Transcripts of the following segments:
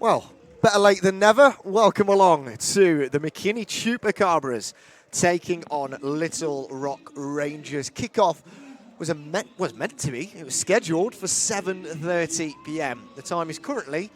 Well, better late than never. Welcome along to the McKinney Chupacabras taking on Little Rock Rangers. Kickoff was meant to be. It was scheduled for 7:30 p.m. The time is currently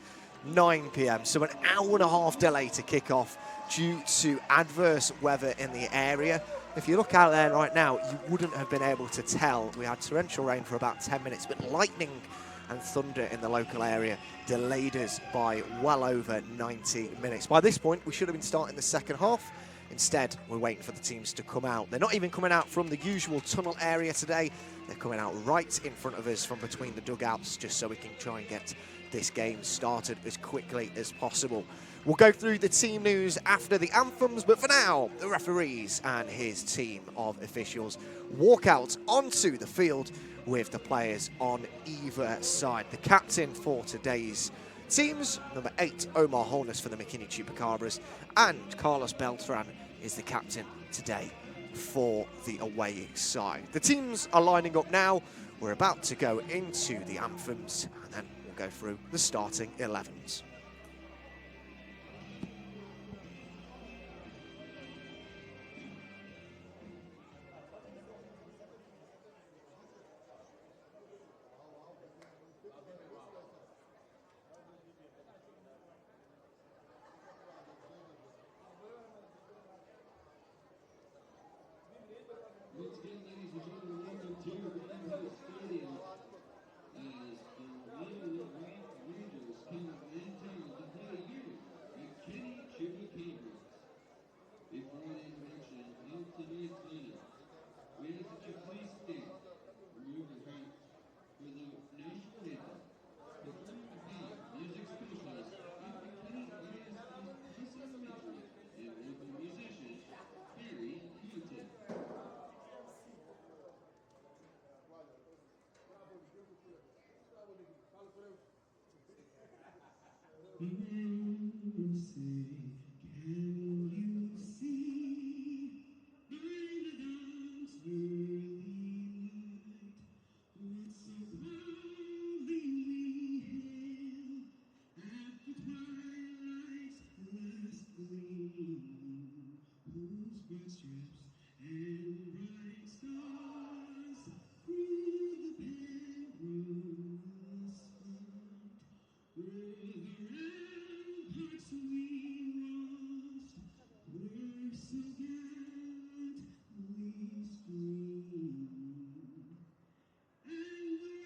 9 p.m. So an hour and a half delay to kickoff due to adverse weather in the area. If you look out there right now, you wouldn't have been able to tell. We had torrential rain for about 10 minutes, but lightning and thunder in the local area delayed us by well over 90 minutes. By this point, we should have been starting the second half. Instead, we're waiting for the teams to come out. They're not even coming out from the usual tunnel area today. They're coming out right in front of us from between the dugouts, just so we can try and get this game started as quickly as possible. We'll go through the team news after the anthems, but for now, the referees and his team of officials walk out onto the field with the players on either side. The captain for today's teams, number 8, Omar Holness for the McKinney Chupacabras, and Carlos Beltran is the captain today for the away side. The teams are lining up now. We're about to go into the anthems, and then we'll go through the starting 11s. Once again, ladies and gentlemen, welcome to Ron Poe Stadium as the Little Rock Rangers come into to play you, McKinney Chupacabras. Before the introduction of tonight's lineup, we ask that you please stand, remove your hats for the national anthem, performed by music specialist and McKinney ISD Peace Elementary and local musician, Barry Houghton. Can you see by the dawn's early light what so proudly we hailed at the twilight's last gleam, whose broad stripes and bright stars through the perilous fight were the ramparts we lost, were so gallantly streamed, and the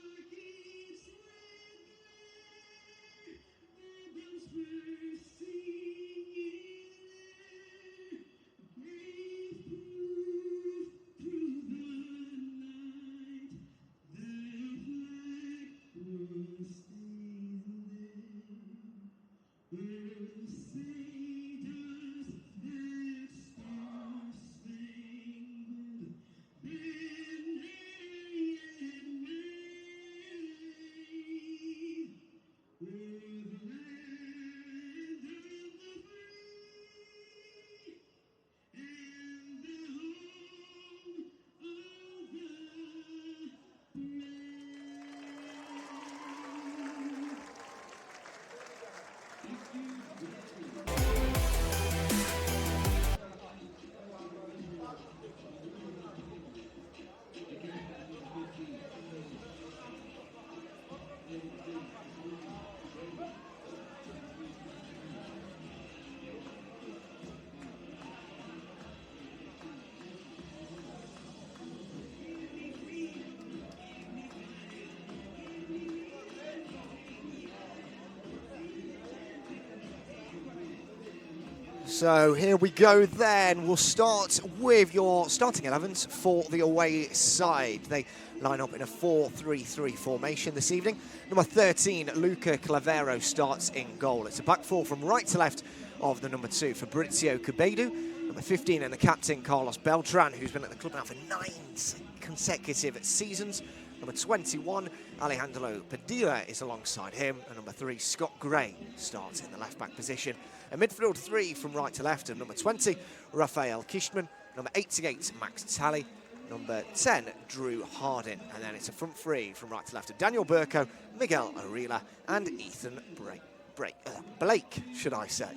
rockets led there, their bells were singing there, brave proof through the night, their flag was staying there. Well, say does that star-spangled banner yet wave o'er the land of the free and the home of the brave? Thank you very much. So here we go then. We'll start with your starting 11s for the away side. They line up in a 4-3-3 formation this evening. Number 13, Luca Clavero, starts in goal. It's a back four from right to left of the number 2, Fabrizio Cubedo. Number 15 and the captain, Carlos Beltran, who's been at the club now for 9 consecutive seasons. Number 21, Alejandro Padilla is alongside him. And number 3, Scott Gray, starts in the left-back position. A midfield 3 from right to left of number 20, Rafael Kishman. Number 88, Max Talley. Number 10, Drew Hardin. And then it's a front 3 from right to left of Daniel Burko, Miguel Arila, and Ethan Bray. Blake, should I say.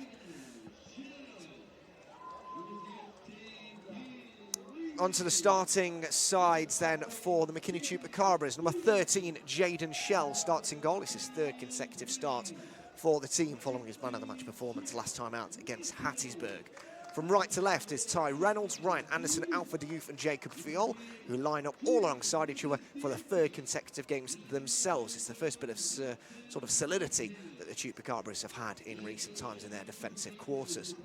Onto the starting sides then for the McKinney Chupacabras. Number 13, Jaden Shell, starts in goal. It's his third consecutive start for the team following his man of the match performance last time out against Hattiesburg. From right to left is Ty Reynolds, Ryan Anderson, Alfred Youth and Jacob Fiol, who line up all alongside each other for the third consecutive games themselves. It's the first bit of sort of solidity that the Chupacabras have had in recent times in their defensive quarters.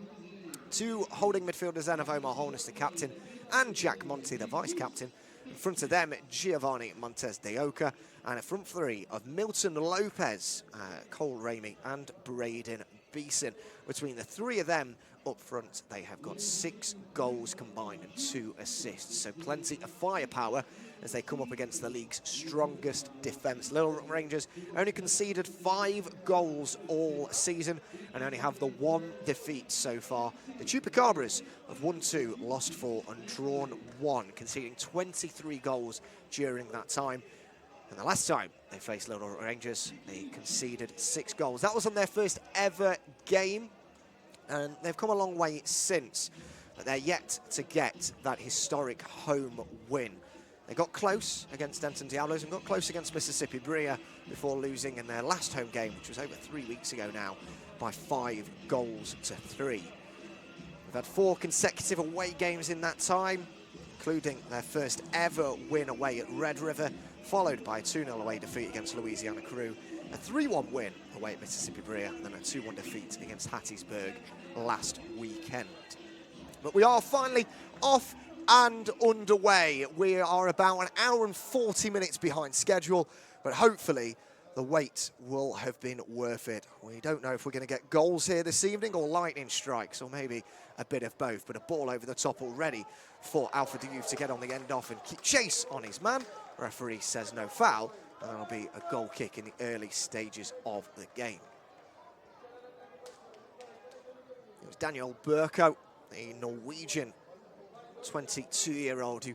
Two holding midfielders then of Omar Holness, the captain, and Jack Monty, the vice-captain. In front of them, Giovanni Montes de Oca, and a front three of Milton Lopez, Cole Ramey, and Braden Beeson. Between the three of them up front, they have got 6 goals combined and 2 assists. So plenty of firepower as they come up against the league's strongest defence. Little Rock Rangers only conceded 5 goals all season and only have the 1 defeat so far. The Chupacabras have won 2, lost 4 and drawn 1, conceding 23 goals during that time. And the last time they faced Little Rock Rangers, they conceded 6 goals. That was on their first ever game, and they've come a long way since. But they're yet to get that historic home win. They got close against Denton Diablos and got close against Mississippi Bria before losing in their last home game, which was over 3 weeks ago now, by 5 goals to 3. They've had 4 consecutive away games in that time, including their first ever win away at Red River, followed by a 2-0 away defeat against Louisiana Crew, a 3-1 win away at Mississippi Bria, and then a 2-1 defeat against Hattiesburg last weekend. But we are finally off and underway. We are about an hour and 40 minutes behind schedule, but hopefully the wait will have been worth it. We don't know if we're going to get goals here this evening or lightning strikes, or maybe a bit of both, but a ball over the top already for Alpha Youth to get on the end off and keep chase on his man. Referee says no foul, and that'll be a goal kick in the early stages of the game. It was Daniel Burko, the Norwegian 22-year-old, who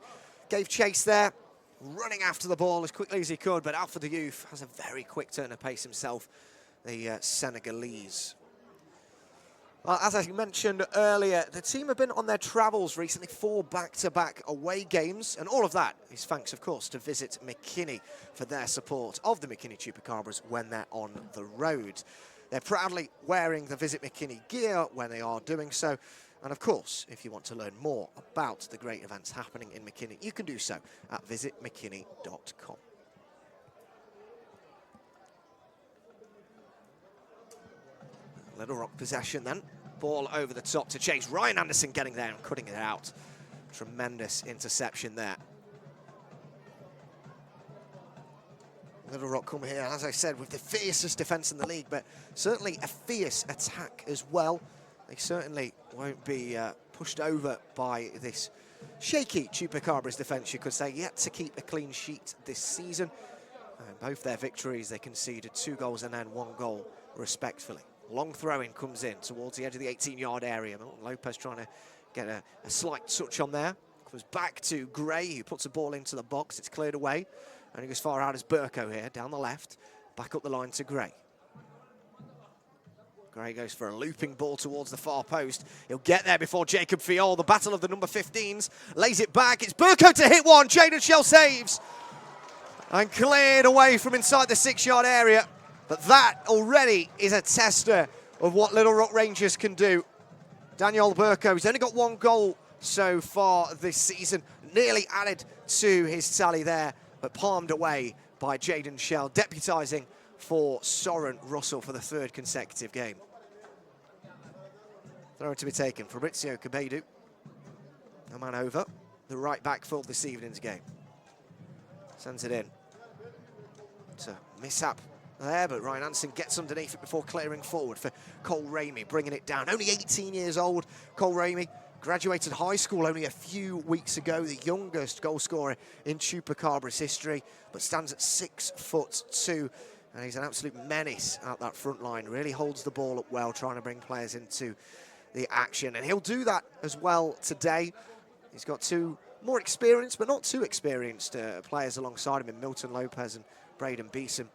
gave chase there, running after the ball as quickly as he could, but Alpha Youth has a very quick turn of pace himself, the Senegalese. Well, as I mentioned earlier, the team have been on their travels recently, 4 back-to-back away games, and all of that is thanks, of course, to Visit McKinney for their support of the McKinney Chupacabras when they're on the road. They're proudly wearing the Visit McKinney gear when they are doing so, and of course, if you want to learn more about the great events happening in McKinney, you can do so at visitmckinney.com. Little Rock possession then. Ball over the top to chase. Ryan Anderson getting there and cutting it out. Tremendous interception there. Little Rock come here, as I said, with the fiercest defence in the league, but certainly a fierce attack as well. They certainly won't be pushed over by this shaky Chupacabras defence, you could say, yet to keep a clean sheet this season. And both their victories, they conceded 2 goals and then 1 goal respectively. Long throw-in comes in towards the edge of the 18-yard area. Lopez trying to get a slight touch on there. Comes back to Gray, who puts the ball into the box. It's cleared away. And he goes far out as Burko here, down the left. Back up the line to Gray. Gray goes for a looping ball towards the far post. He'll get there before Jacob Fiol. The battle of the number 15s. Lays it back. It's Burko to hit one. Jaden Shell saves. And cleared away from inside the 6-yard area. But that already is a tester of what Little Rock Rangers can do. Daniel Burko, he's only got 1 goal so far this season. Nearly added to his tally there, but palmed away by Jaden Shell, deputising for Soren Russell for the 3rd consecutive game. Throw to be taken. Fabrizio Cabedu, a man over, the right back for this evening's game. Sends it in. It's a mishap there, but Ryan Anderson gets underneath it before clearing forward for Cole Ramey, bringing it down. Only 18 years old, Cole Ramey. Graduated high school only a few weeks ago, the youngest goal scorer in Chupacabras history, but stands at 6'2", and he's an absolute menace at that front line. Really holds the ball up well, trying to bring players into the action, and he'll do that as well today. He's got 2 more experienced, but not too experienced players alongside him in Milton Lopez and Braden Beeson.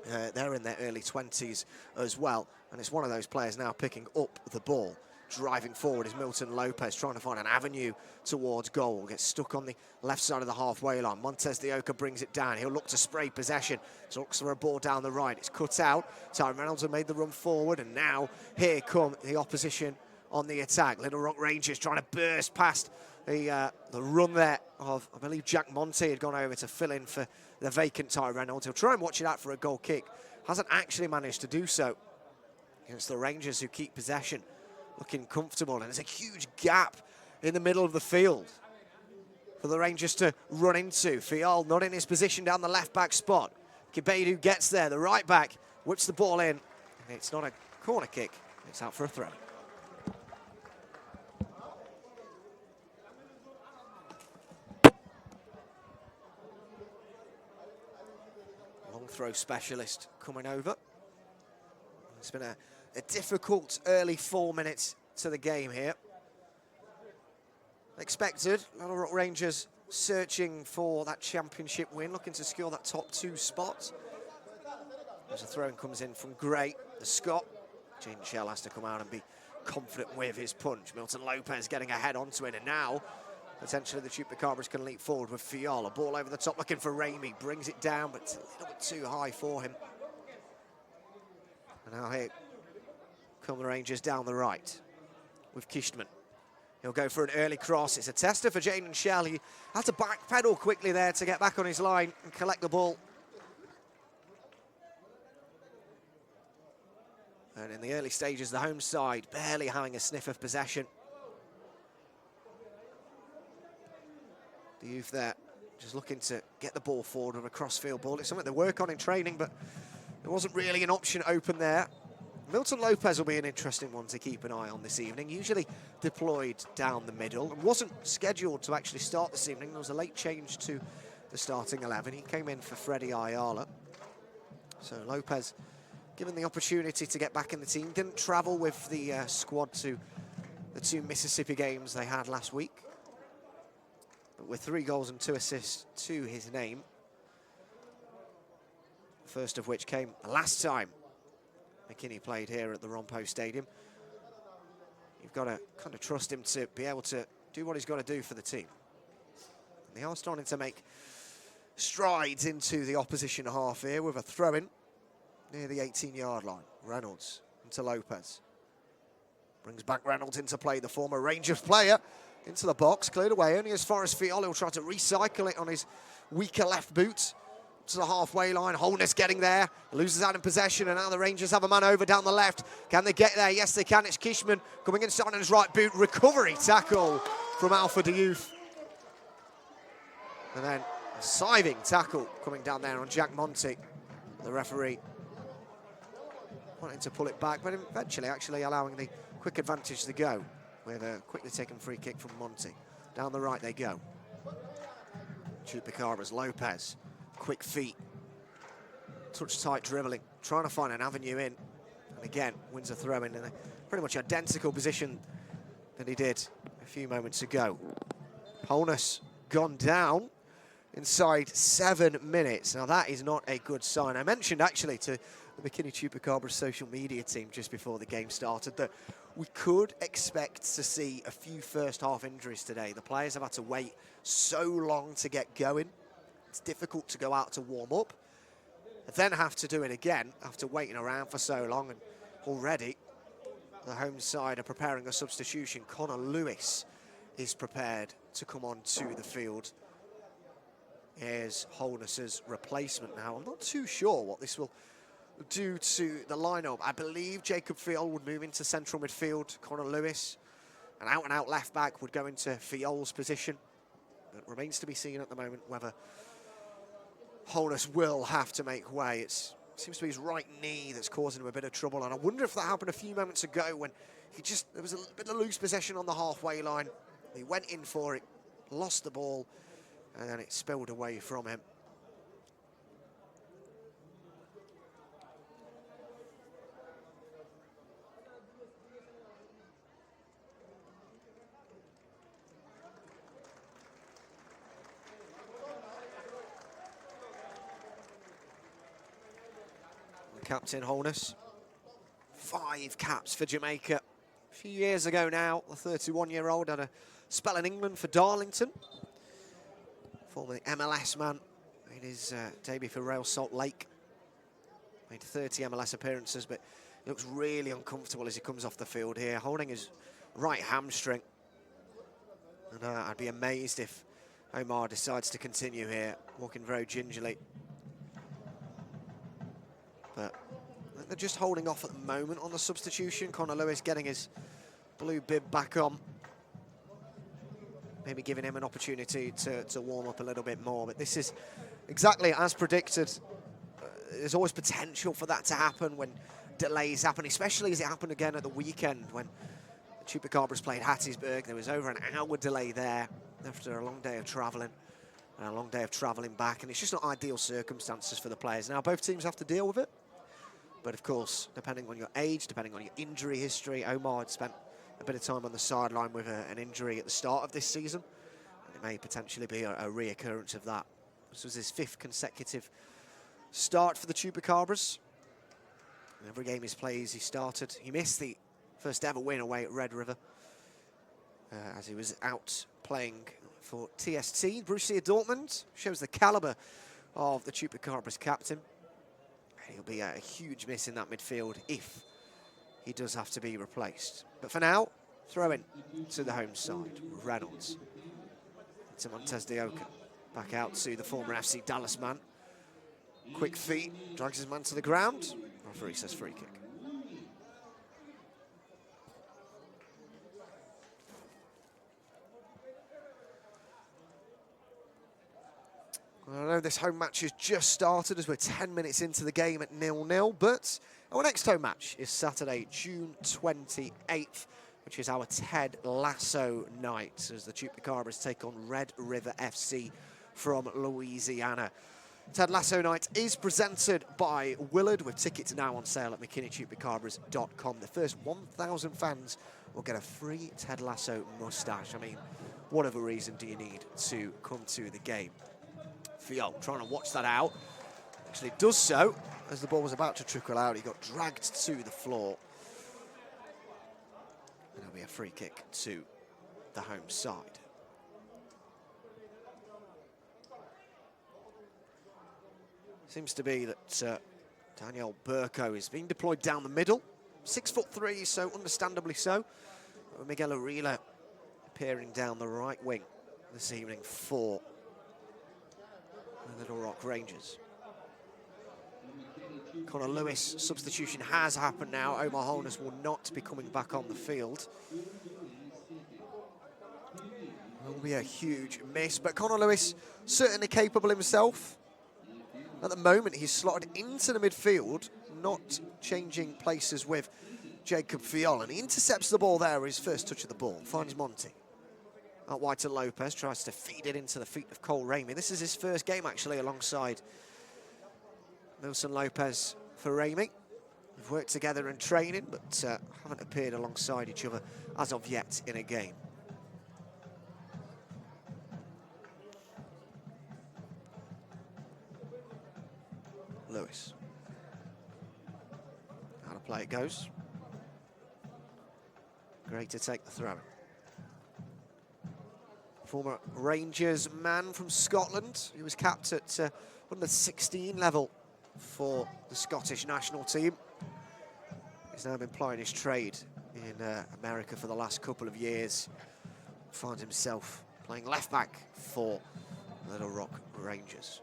They're in their early 20s as well. And it's one of those players now picking up the ball. Driving forward is Milton Lopez, trying to find an avenue towards goal. Gets stuck on the left side of the halfway line. Montez de Oca brings it down. He'll look to spray possession. So looks for a ball down the right. It's cut out. Tyrone Reynolds have made the run forward. And now here come the opposition on the attack. Little Rock Rangers trying to burst past the run there of, I believe, Jack Monty had gone over to fill in for the vacant Tyrone Reynolds. He'll try and watch it out for a goal kick. Hasn't actually managed to do so against the Rangers, who keep possession, looking comfortable. And there's a huge gap in the middle of the field for the Rangers to run into. Fial not in his position down the left-back spot. Kibedu gets there, the right-back whips the ball in. And it's not a corner kick, it's out for a throw. Long throw specialist coming over. It's been a difficult early 4 minutes to the game here. Expected, Little Rock Rangers searching for that championship win, looking to secure that top 2 spot. As a throw-in comes in from Gray, the Scot. Jaden Shell has to come out and be confident with his punch. Milton Lopez getting a head onto it, and now potentially the Chupacabras can leap forward with Fiala. Ball over the top, looking for Ramey, brings it down, but it's a little bit too high for him. And now here come the Rangers down the right with Kishman. He'll go for an early cross. It's a tester for Jaden Shell. He had to backpedal quickly there to get back on his line and collect the ball. And in the early stages, the home side barely having a sniff of possession. The youth there just looking to get the ball forward with a cross-field ball. It's something they work on in training, but there wasn't really an option open there. Milton Lopez will be an interesting one to keep an eye on this evening. Usually deployed down the middle and wasn't scheduled to actually start this evening. There was a late change to the starting 11. He came in for Freddie Ayala. So Lopez given the opportunity to get back in the team. Didn't travel with the squad to the 2 Mississippi games they had last week. But with 3 goals and 2 assists to his name. First of which came the last time McKinney played here at the Ron Poe Stadium. You've got to kind of trust him to be able to do what he's got to do for the team. And they are starting to make strides into the opposition half here with a throw-in near the 18-yard line. Reynolds into Lopez. Brings back Reynolds into play, the former Rangers player, into the box, cleared away, only as far as Fiala. Will try to recycle it on his weaker left boot. To the halfway line, Holness getting there, loses out in possession, and now the Rangers have a man over down the left. Can they get there? Yes, they can. It's Kishman coming inside on his right boot. Recovery tackle from Alpha Diouf. And then a siving tackle coming down there on Jack Monty. The referee wanting to pull it back, but eventually actually allowing the quick advantage to go with a quickly taken free kick from Monty. Down the right they go. Chupacabras, Lopez. Quick feet, touch tight dribbling, trying to find an avenue in, and again wins a throw in a pretty much identical position that he did a few moments ago. Holness gone down inside 7 minutes. Now that is not a good sign. I mentioned actually to the McKinney Chupacabras social media team just before the game started that we could expect to see a few first half injuries today. The players have had to wait so long to get going. It's difficult to go out to warm up, then have to do it again after waiting around for so long. And already the home side are preparing a substitution. Connor Lewis is prepared to come onto the field. Here's Holness's replacement now. I'm not too sure what this will do to the lineup. I believe Jacob Fiol would move into central midfield. Connor Lewis, an out-and-out left-back, would go into Fiol's position. But it remains to be seen at the moment whether Holness will have to make way. It seems to be his right knee that's causing him a bit of trouble, and I wonder if that happened a few moments ago when there was a bit of loose possession on the halfway line. He went in for it, lost the ball, and then it spilled away from him. captain Holness. 5 caps for Jamaica. A few years ago now, the 31-year-old had a spell in England for Darlington. Formerly MLS man, made his debut for Real Salt Lake. Made 30 MLS appearances, but he looks really uncomfortable as he comes off the field here, holding his right hamstring. And I'd be amazed if Omar decides to continue here, walking very gingerly. But they're just holding off at the moment on the substitution. Connor Lewis getting his blue bib back on. Maybe giving him an opportunity to warm up a little bit more. But this is exactly as predicted. There's always potential for that to happen when delays happen, especially as it happened again at the weekend when the Chupacabras played Hattiesburg. There was over an hour delay there after a long day of travelling and a long day of travelling back. And it's just not ideal circumstances for the players. Now, both teams have to deal with it. But of course, depending on your age, depending on your injury history, Omar had spent a bit of time on the sideline with an injury at the start of this season. And it may potentially be a reoccurrence of that. This was his 5th consecutive start for the Chupacabras. In every game he's played, he started. He missed the first ever win away at Red River as he was out playing for TST. Borussia Dortmund shows the calibre of the Chupacabras captain. He'll be a huge miss in that midfield if he does have to be replaced. But for now, throw in to the home side. Reynolds to Montez de Oca. Back out to the former FC Dallas man. Quick feet, drags his man to the ground. Referee says free kick. Well, I know this home match has just started as we're 10 minutes into the game at 0-0, but our next home match is Saturday, June 28th, which is our Ted Lasso night, as the Chupacabras take on Red River FC from Louisiana. Ted Lasso night is presented by Willard, with tickets now on sale at McKinneyChupacabras.com. The first 1,000 fans will get a free Ted Lasso moustache. I mean, what other reason do you need to come to the game? Fiol trying to watch that out. Actually does so as the ball was about to trickle out. He got dragged to the floor. And it'll be a free kick to the home side. Seems to be that Daniel Burko is being deployed down the middle. 6'3", so understandably so. Miguel Arila appearing down the right wing this evening for the Little Rock Rangers. Connor Lewis substitution has happened now. Omar Holness will not be coming back on the field. It will be a huge miss, but Connor Lewis certainly capable himself. At the moment, he's slotted into the midfield, not changing places with Jacob Fiol, and he intercepts the ball there with his first touch of the ball, finds Monty. Out wide to Lopez, tries to feed it into the feet of Cole Ramey. This is his first game, actually, alongside Milson Lopez for Ramey. They've worked together in training, but haven't appeared alongside each other as of yet in a game. Lewis. Out of play it goes. Great to take the throw. Former Rangers man from Scotland. He was capped at under 16 level for the Scottish national team. He's now been plying his trade in America for the last couple of years. Finds himself playing left back for Little Rock Rangers.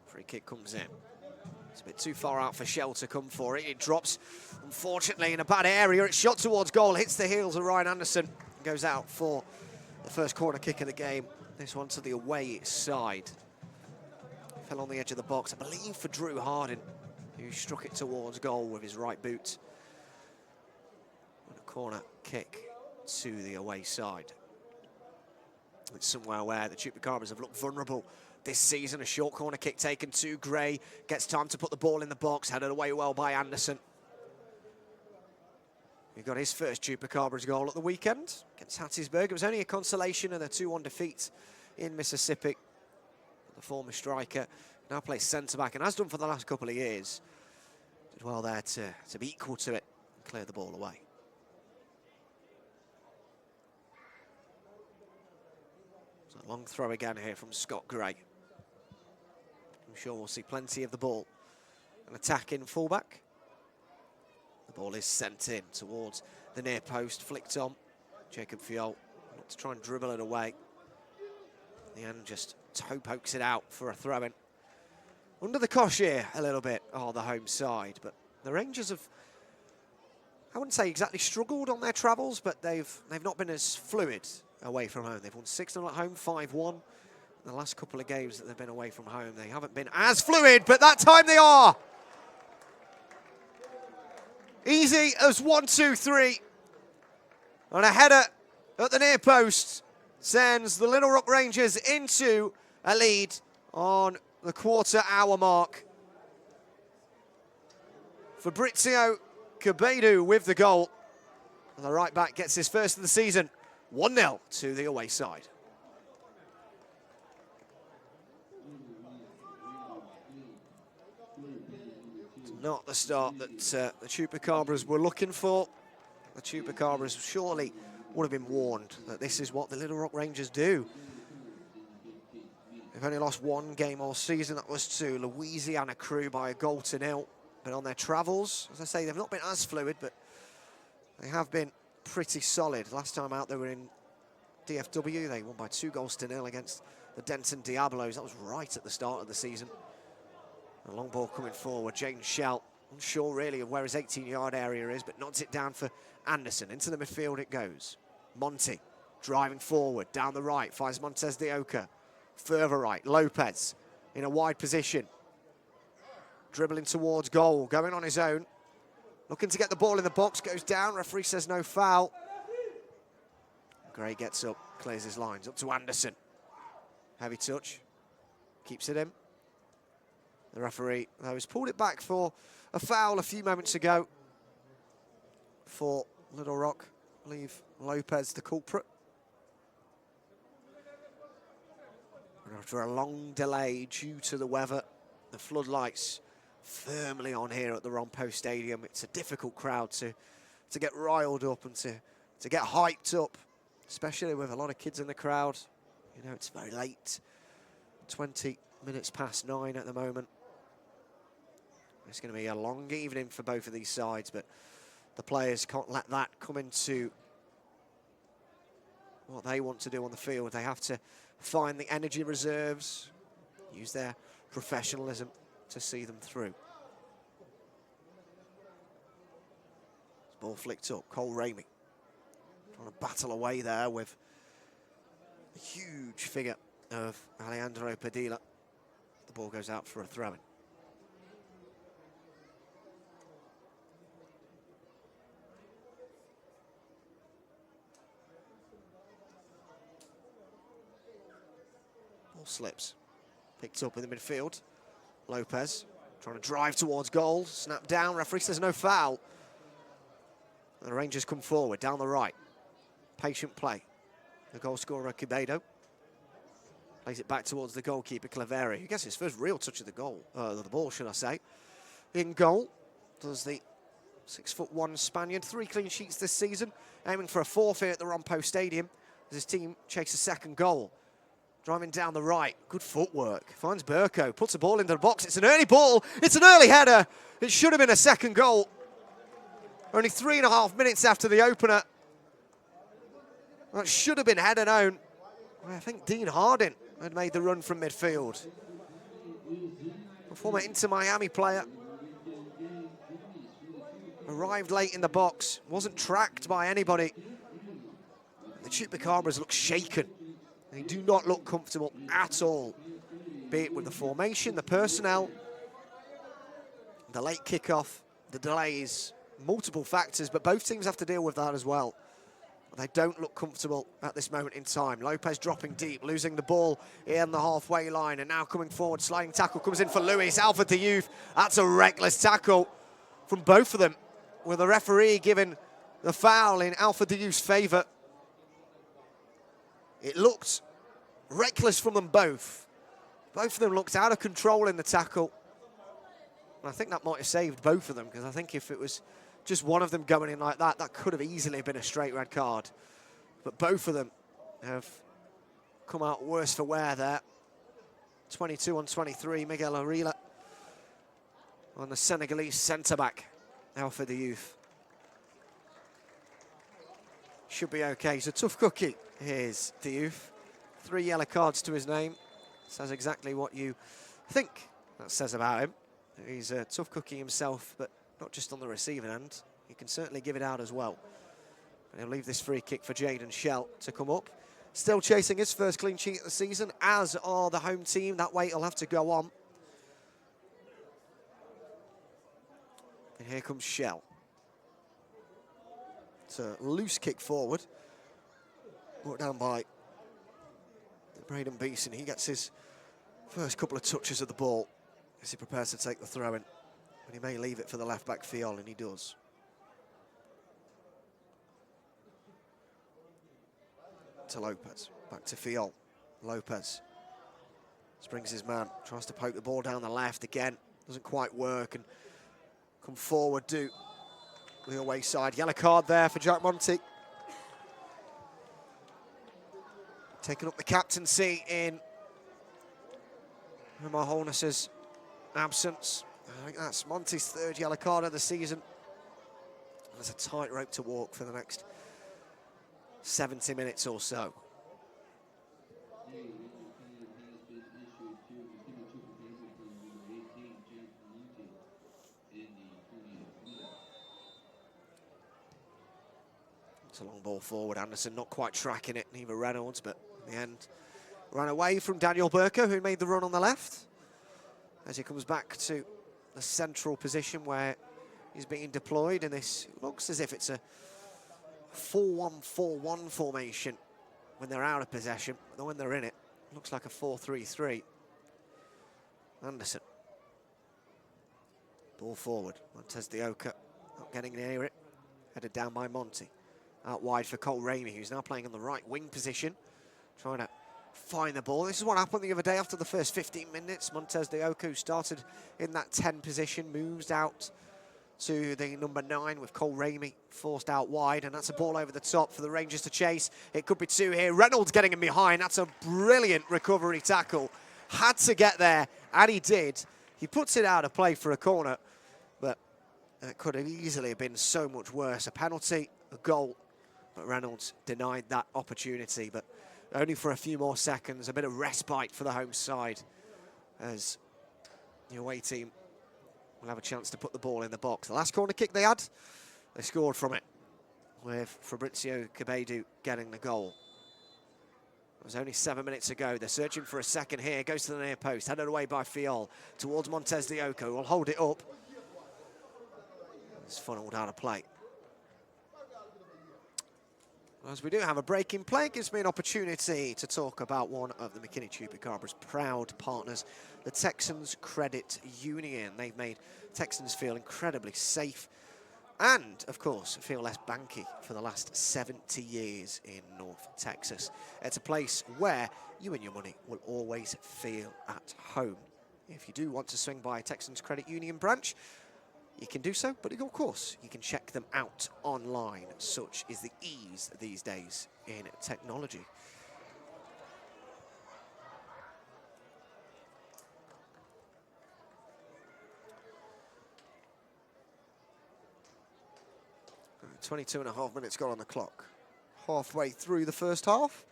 Free kick comes in. It's a bit too far out for Shell to come for it. It drops, unfortunately, in a bad area. It's shot towards goal, hits the heels of Ryan Anderson. Goes out for the first corner kick of the game. This one to the away side. Fell on the edge of the box, I believe, for Drew Hardin, who struck it towards goal with his right boot. And a corner kick to the away side. It's somewhere where the Chupacabras have looked vulnerable this season. A short corner kick taken to Gray. Gets time to put the ball in the box. Headed away well by Anderson. He got his first Chupacabras goal at the weekend against Hattiesburg. It was only a consolation and a 2-1 defeat in Mississippi. The former striker now plays centre-back and has done for the last couple of years. Did well there to be equal to it and clear the ball away. So a long throw again here from Scott Gray. I'm sure we'll see plenty of the ball. An attacking fullback. The ball is sent in towards the near post, flicked on. Jacob Fiol not to try and dribble it away. In the end, just toe pokes it out for a throw-in. Under the cosh here a little bit on the home side, but the Rangers have, I wouldn't say exactly struggled on their travels, but they've not been as fluid away from home. They've won 6-0 at home, 5-1. In the last couple of games that they've been away from home, they haven't been as fluid, but that time they are. Easy as 1-2-3. And a header at the near post sends the Little Rock Rangers into a lead on the quarter-hour mark. Fabrizio Cabedo with the goal. And the right-back gets his first of the season. 1-0 to the away side. Not the start that the Chupacabras were looking for. The Chupacabras surely would have been warned that this is what the Little Rock Rangers do. They've only lost one game all season. That was to Louisiana Crew by 1-0. But on their travels, as I say, they've not been as fluid, but they have been pretty solid. Last time out, they were in DFW. They won by 2-0 against the Denton Diablos. That was right at the start of the season. A long ball coming forward. James Shell, unsure really of where his 18-yard area is, but nods it down for Anderson. Into the midfield it goes. Monty driving forward, down the right, finds Montez de Oca. Further right, Lopez in a wide position. Dribbling towards goal, going on his own. Looking to get the ball in the box, goes down. Referee says no foul. Gray gets up, clears his lines. Up to Anderson. Heavy touch. Keeps it in. The referee, though, has pulled it back for a foul a few moments ago for Little Rock. I believe Lopez the culprit. And after a long delay due to the weather, the floodlights firmly on here at the Ron Poe Stadium. It's a difficult crowd to get riled up and to get hyped up, especially with a lot of kids in the crowd. You know, it's very late, 20 minutes past 9 at the moment. It's going to be a long evening for both of these sides, but the players can't let that come into what they want to do on the field. They have to find the energy reserves, use their professionalism to see them through. Ball flicked up, Cole Ramey trying to battle away there with a huge figure of Alejandro Padilla. The ball goes out for a throw-in. Ball slips, picked up in the midfield. Lopez trying to drive towards goal, snap down, referee says no foul. And the Rangers come forward, down the right. Patient play. The goal scorer, Cabedo. Plays it back towards the goalkeeper, Claveri, who gets his first real touch of the ball, should I say. In goal, does the 6'1" Spaniard. 3 clean sheets this season, aiming for a 4th here at the Ron Poe Stadium as his team chases a second goal. Driving down the right, good footwork. Finds Burko, puts the ball into the box. It's an early ball, it's an early header. It should have been a second goal. Only 3.5 minutes after the opener. That should have been headed home. I think Dean Harding had made the run from midfield. A former Inter Miami player. Arrived late in the box, wasn't tracked by anybody. The Chupacabras look shaken. They do not look comfortable at all, be it with the formation, the personnel, the late kickoff, the delays, multiple factors, but both teams have to deal with that as well. They don't look comfortable at this moment in time. Lopez dropping deep, losing the ball in the halfway line, and now coming forward. Sliding tackle comes in for Luis. Alfred the Youth. That's a reckless tackle from both of them, with the referee giving the foul in Alfred the Youth's favour. It looked reckless from them both. Both of them looked out of control in the tackle. And I think that might have saved both of them, because I think if it was just one of them going in like that, that could have easily been a straight red card. But both of them have come out worse for wear there. 22 on 23, Miguel Arila on the Senegalese centre-back, Alfred the Youth. Should be okay. He's a tough cookie, here's the Youth. 3 yellow cards to his name. Says exactly what you think that says about him. He's a tough cookie himself, but not just on the receiving end. He can certainly give it out as well. And he'll leave this free kick for Jaden Shell to come up. Still chasing his first clean sheet of the season, as are the home team. That wait will have to go on. And here comes Shell. It's a loose kick forward. Brought down by Braden Beeson. He gets his first couple of touches of the ball as he prepares to take the throw in. And he may leave it for the left-back Fiol, and he does. To Lopez, back to Fiol. Lopez springs his man, tries to poke the ball down the left again. Doesn't quite work, and come forward, do the away side. Yellow card there for Jack Monty. Taking up the captaincy in Omar Holness's absence. I think that's Monty's 3rd yellow card of the season. There's a tight rope to walk for the next 70 minutes or so. A yellow card has been issued to McKinney Chupacabras player number 18, Jack Monty, in the 20th minute. It's a long ball forward. Anderson not quite tracking it, neither Reynolds, but in the end ran away from Daniel Burker, who made the run on the left, as he comes back to the central position where he's being deployed, and this looks as if it's a 4-1-4-1 formation when they're out of possession, but when they're in it, it looks like a 4-3-3. Anderson. Ball forward. Montez de Oca not getting near it. Headed down by Monty. Out wide for Cole Ramey, who's now playing on the right wing position, trying to find the ball. This is what happened the other day after the first 15 minutes. Montez de Oca, who started in that 10 position, moves out to the number 9 with Cole Ramey forced out wide, and that's a ball over the top for the Rangers to chase. It could be 2 here. Reynolds getting him behind. That's a brilliant recovery tackle. Had to get there, and he did. He puts it out of play for a corner, but it could have easily been so much worse. A penalty, a goal, but Reynolds denied that opportunity, but only for a few more seconds. A bit of respite for the home side as the away team will have a chance to put the ball in the box. The last corner kick they had, they scored from it, with Fabrizio Cabedu getting the goal. It was only 7 minutes ago. They're searching for a second here. Goes to the near post, headed away by Fiol towards Montez de Oca, who will hold it up. It's funneled out of play. As we do have a break in play, it gives me an opportunity to talk about one of the McKinney Chupacabras' proud partners, the Texans Credit Union. They've made Texans feel incredibly safe and, of course, feel less banky for the last 70 years in North Texas. It's a place where you and your money will always feel at home. If you do want to swing by a Texans Credit Union branch, you can do so, but of course, you can check them out online. Such is the ease these days in technology. Uh, 22.5 minutes gone on the clock. Halfway through the first half.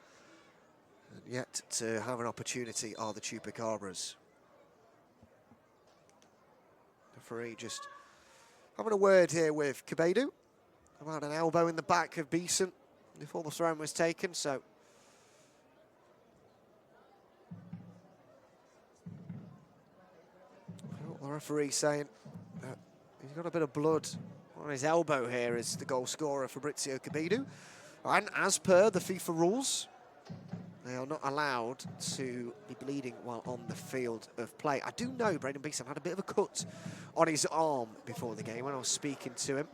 And yet to have an opportunity are the Chupacabras. The referee just having a word here with Cabedu about an elbow in the back of Beeson before the throw was taken, so the referee saying that he's got a bit of blood on his elbow here as the goal scorer Fabrizio Cabedu And as per the FIFA rules, they are not allowed to be bleeding while on the field of play. I do know Braden Beeson had a bit of a cut on his arm before the game when I was speaking to him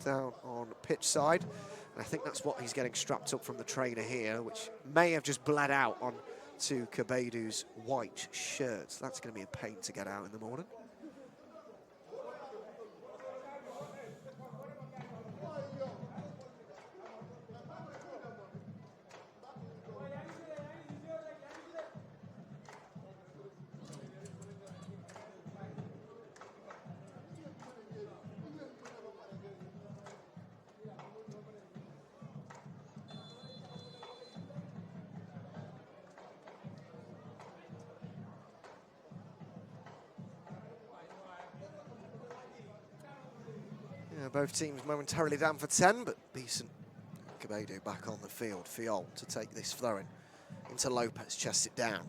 down on pitch side. And I think that's what he's getting strapped up from the trainer here, which may have just bled out on to Kabedu's white shirt. That's going to be a pain to get out in the morning. Both teams momentarily down for 10, but Beeson and Kabedu back on the field. Fiol to take this throw-in into Lopez, chests it down.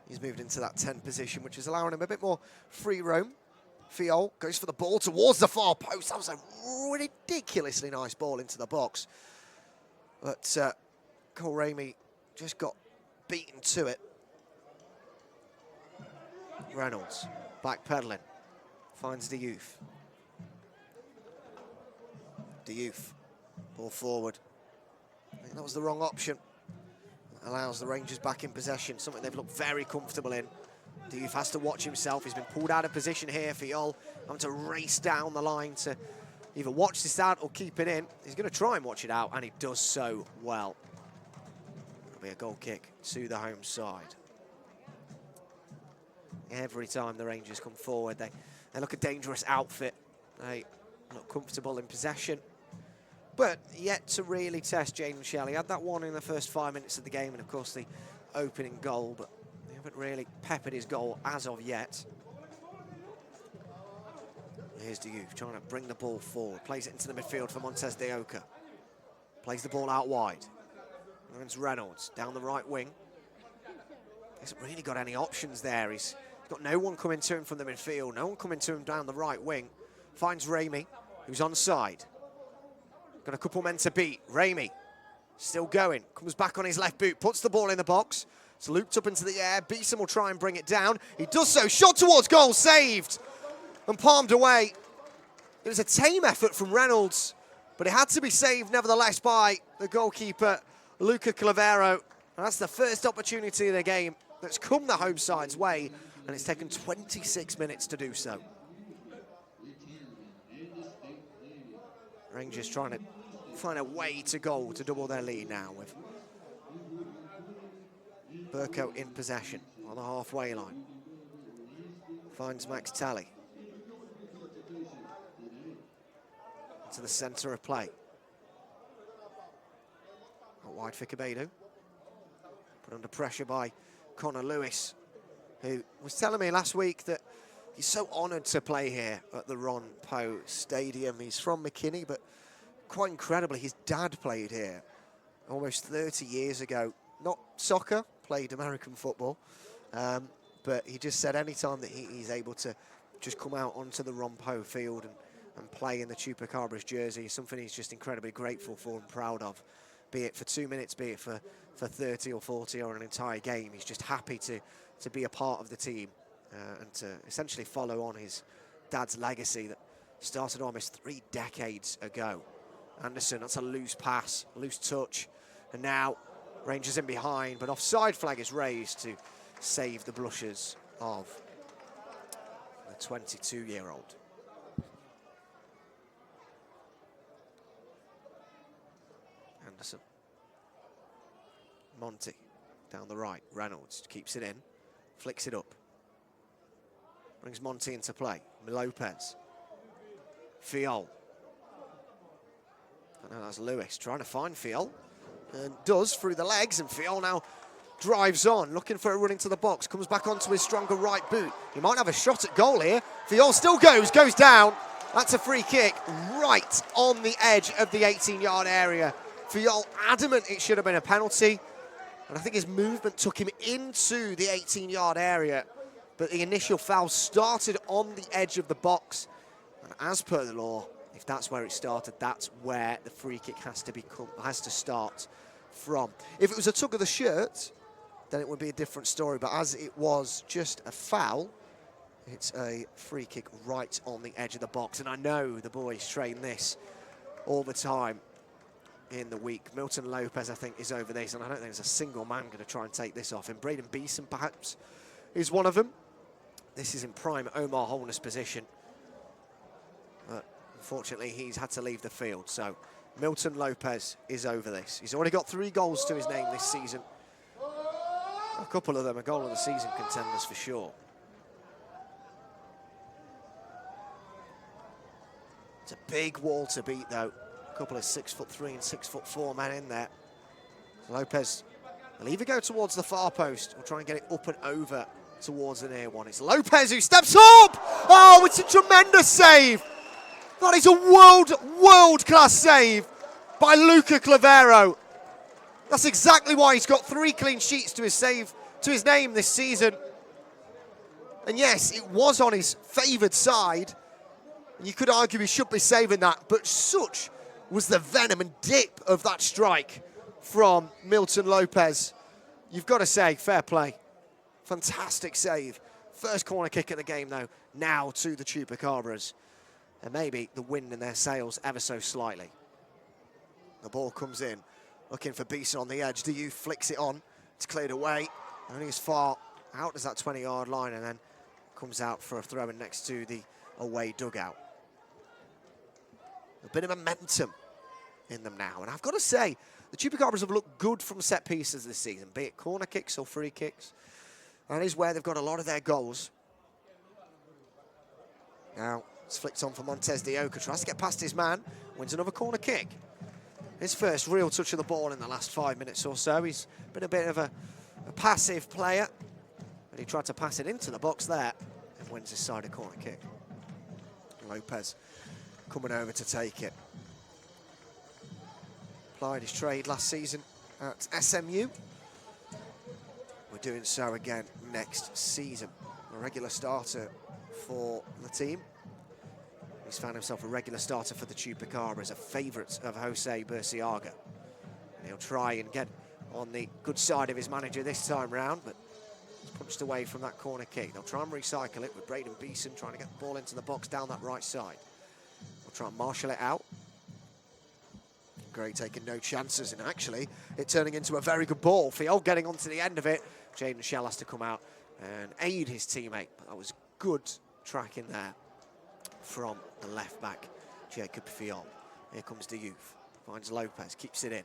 He's moved into that 10 position, which is allowing him a bit more free roam. Fiol goes for the ball towards the far post. That was a ridiculously nice ball into the box. But Cole Ramey just got beaten to it. Reynolds backpedaling, finds the youth. Youth, ball forward. I think that was the wrong option. Allows the Rangers back in possession, something they've looked very comfortable in. Youth has to watch himself. He's been pulled out of position here. Fiol having to race down the line to either watch this out or keep it in. He's going to try and watch it out, and he does so well. It'll be a goal kick to the home side. Every time the Rangers come forward, they look a dangerous outfit. They look comfortable in possession. But yet to really test Jaden Shelley. Had that one in the first 5 minutes of the game, and of course the opening goal, but they haven't really peppered his goal as of yet. Here's the youth trying to bring the ball forward. Plays it into the midfield for Montez de Oca. Plays the ball out wide. Finds Reynolds down the right wing. Hasn't really got any options there. He's got no one coming to him from the midfield, no one coming to him down the right wing. Finds Ramey, who's onside. Got a couple men to beat. Ramey still going, comes back on his left boot, puts the ball in the box. It's looped up into the air. Beeson will try and bring it down. He does so. Shot towards goal, saved and palmed away. It was a tame effort from Reynolds, but it had to be saved nevertheless by the goalkeeper, Luca Clavero. And that's the first opportunity of the game that's come the home side's way, and it's taken 26 minutes to do so. Rangers trying to find a way to goal to double their lead now with Burko in possession on the halfway line. Finds Max Talley. To the centre of play. Out wide for Kabedu. Put under pressure by Connor Lewis, who was telling me last week that he's so honoured to play here at the Ron Poe Stadium. He's from McKinney, but quite incredibly, his dad played here almost 30 years ago. Not soccer, played American football, but he just said anytime that he's able to just come out onto the Ron Poe field and play in the Chupacabras jersey is something he's just incredibly grateful for and proud of. Be it for 2 minutes, be it for 30 or 40 or an entire game. He's just happy to be a part of the team and to essentially follow on his dad's legacy that started almost 3 decades ago. Anderson, that's a loose pass, loose touch. And now Rangers in behind, but offside flag is raised to save the blushes of the 22-year-old. Anderson. Monty down the right. Reynolds keeps it in, flicks it up. Brings Monty into play. Lopez. Fiol. I know that's Lewis trying to find Fiol. And does through the legs, and Fiol now drives on, looking for a run into the box. Comes back onto his stronger right boot. He might have a shot at goal here. Fiol still goes down. That's a free kick right on the edge of the 18-yard area. Fiol adamant it should have been a penalty. And I think his movement took him into the 18-yard area. But the initial foul started on the edge of the box. And as per the law, if that's where it started, that's where the free kick has to start from. If it was a tug of the shirt, then it would be a different story. But as it was just a foul, it's a free kick right on the edge of the box. And I know the boys train this all the time in the week. Milton Lopez, I think, is over this, and I don't think there's a single man going to try and take this off him. Braden Beeson, perhaps, is one of them. This is in prime Omar Holness position. But unfortunately, he's had to leave the field. So Milton Lopez is over this. He's already got 3 goals to his name this season. A couple of them are goal of the season contenders for sure. It's a big wall to beat, though. A couple of 6'3" and 6'4" men in there. Lopez will either go towards the far post or try and get it up and over towards the near one. It's Lopez who steps up! Oh, it's a tremendous save! That is a world-class save by Luca Clavero. That's exactly why he's got 3 clean sheets to his name this season. And yes, it was on his favoured side. You could argue he should be saving that, but such was the venom and dip of that strike from Milton Lopez. You've got to say, fair play. Fantastic save. First corner kick of the game, though, now to the Chupacabras. And maybe the wind in their sails ever so slightly. The ball comes in, looking for Beeson on the edge. Diouf flicks it on. It's cleared away. Only as far out as that 20-yard line, and then comes out for a throw-in next to the away dugout. A bit of momentum in them now. And I've got to say, the Chupacabras have looked good from set pieces this season, be it corner kicks or free kicks. That is where they've got a lot of their goals. Now, it's flicked on for Montez de Oca. Tries to get past his man, wins another corner kick. His first real touch of the ball in the last 5 minutes or so. He's been a bit of a passive player, but he tried to pass it into the box there and wins his side a corner kick. Lopez coming over to take it. Applied his trade last season at SMU. We're doing so again next season. A regular starter for the team. He's found himself a regular starter for the Chupacabras, a favourite of Jose Burciaga. He'll try and get on the good side of his manager this time round, but he's punched away from that corner kick. They'll try and recycle it with Braden Beeson trying to get the ball into the box down that right side. They'll try and marshal it out. Gray taking no chances, and actually it turning into a very good ball. Fiol getting onto the end of it. Jaden Shell has to come out and aid his teammate, but that was good tracking there from the left back, Jacob Fiol. Here comes Diouf, finds Lopez, keeps it in.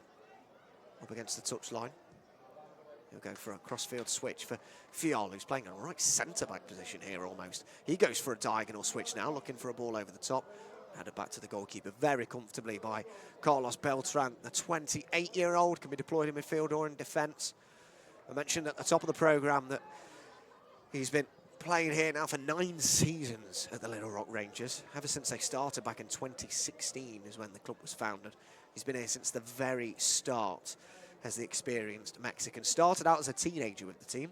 Up against the touchline. He'll go for a cross-field switch for Fiol, who's playing a right centre-back position here almost. He goes for a diagonal switch now, looking for a ball over the top. Headed back to the goalkeeper very comfortably by Carlos Beltran. The 28-year-old can be deployed in midfield or in defence. I mentioned at the top of the programme that he's been playing here now for 9 seasons at the Little Rock Rangers. Ever since they started back in 2016 is when the club was founded. He's been here since the very start as the experienced Mexican. Started out as a teenager with the team,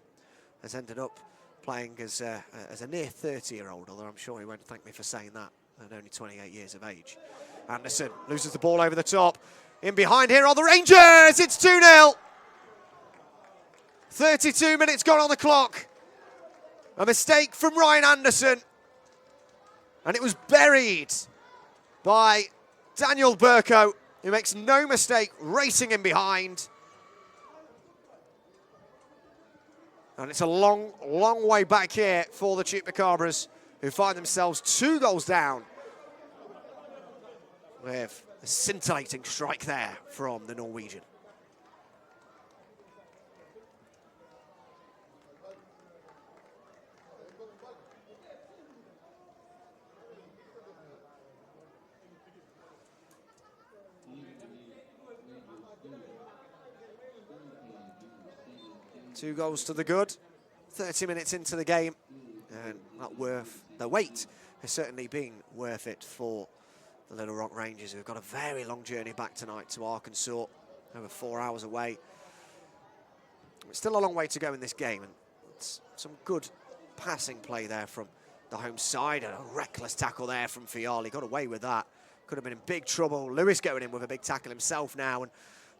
has ended up playing as a near 30-year-old, although I'm sure he won't thank me for saying that, at only 28 years of age. Anderson loses the ball over the top. In behind here are the Rangers! It's 2-0! 32 minutes gone on the clock. A mistake from Ryan Anderson. And it was buried by Daniel Burko, who makes no mistake, racing in behind. And it's a long, long way back here for the Chupacabras, who find themselves 2 goals down with a scintillating strike there from the Norwegian. Two goals to the good, 30 minutes into the game, and the wait has certainly been worth it for the Little Rock Rangers, who've got a very long journey back tonight to Arkansas, over 4 hours away. It's still a long way to go in this game, and it's some good passing play there from the home side, and a reckless tackle there from Fial. He got away with that. could have been in big trouble. Lewis going in with a big tackle himself now, and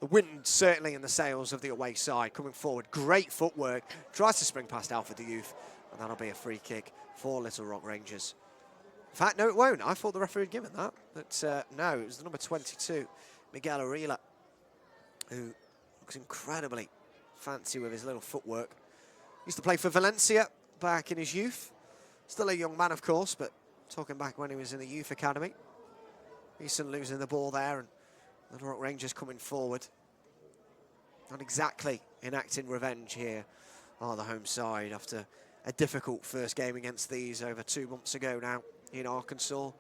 the wind certainly in the sails of the away side. Coming forward, great footwork, tries to spring past Alfred the Youth, and that'll be a free kick for Little Rock Rangers. In fact, no, it won't. I thought the referee had given that, but no, it was the number 22, Miguel Arila, who looks incredibly fancy with his little footwork. Used to play for Valencia back in his youth. Still a young man, of course, but talking back when he was in the youth academy. Easton losing the ball there, and Little Rock Rangers coming forward. Not exactly enacting revenge here on the home side after a difficult first game against these over 2 months ago now in Arkansas.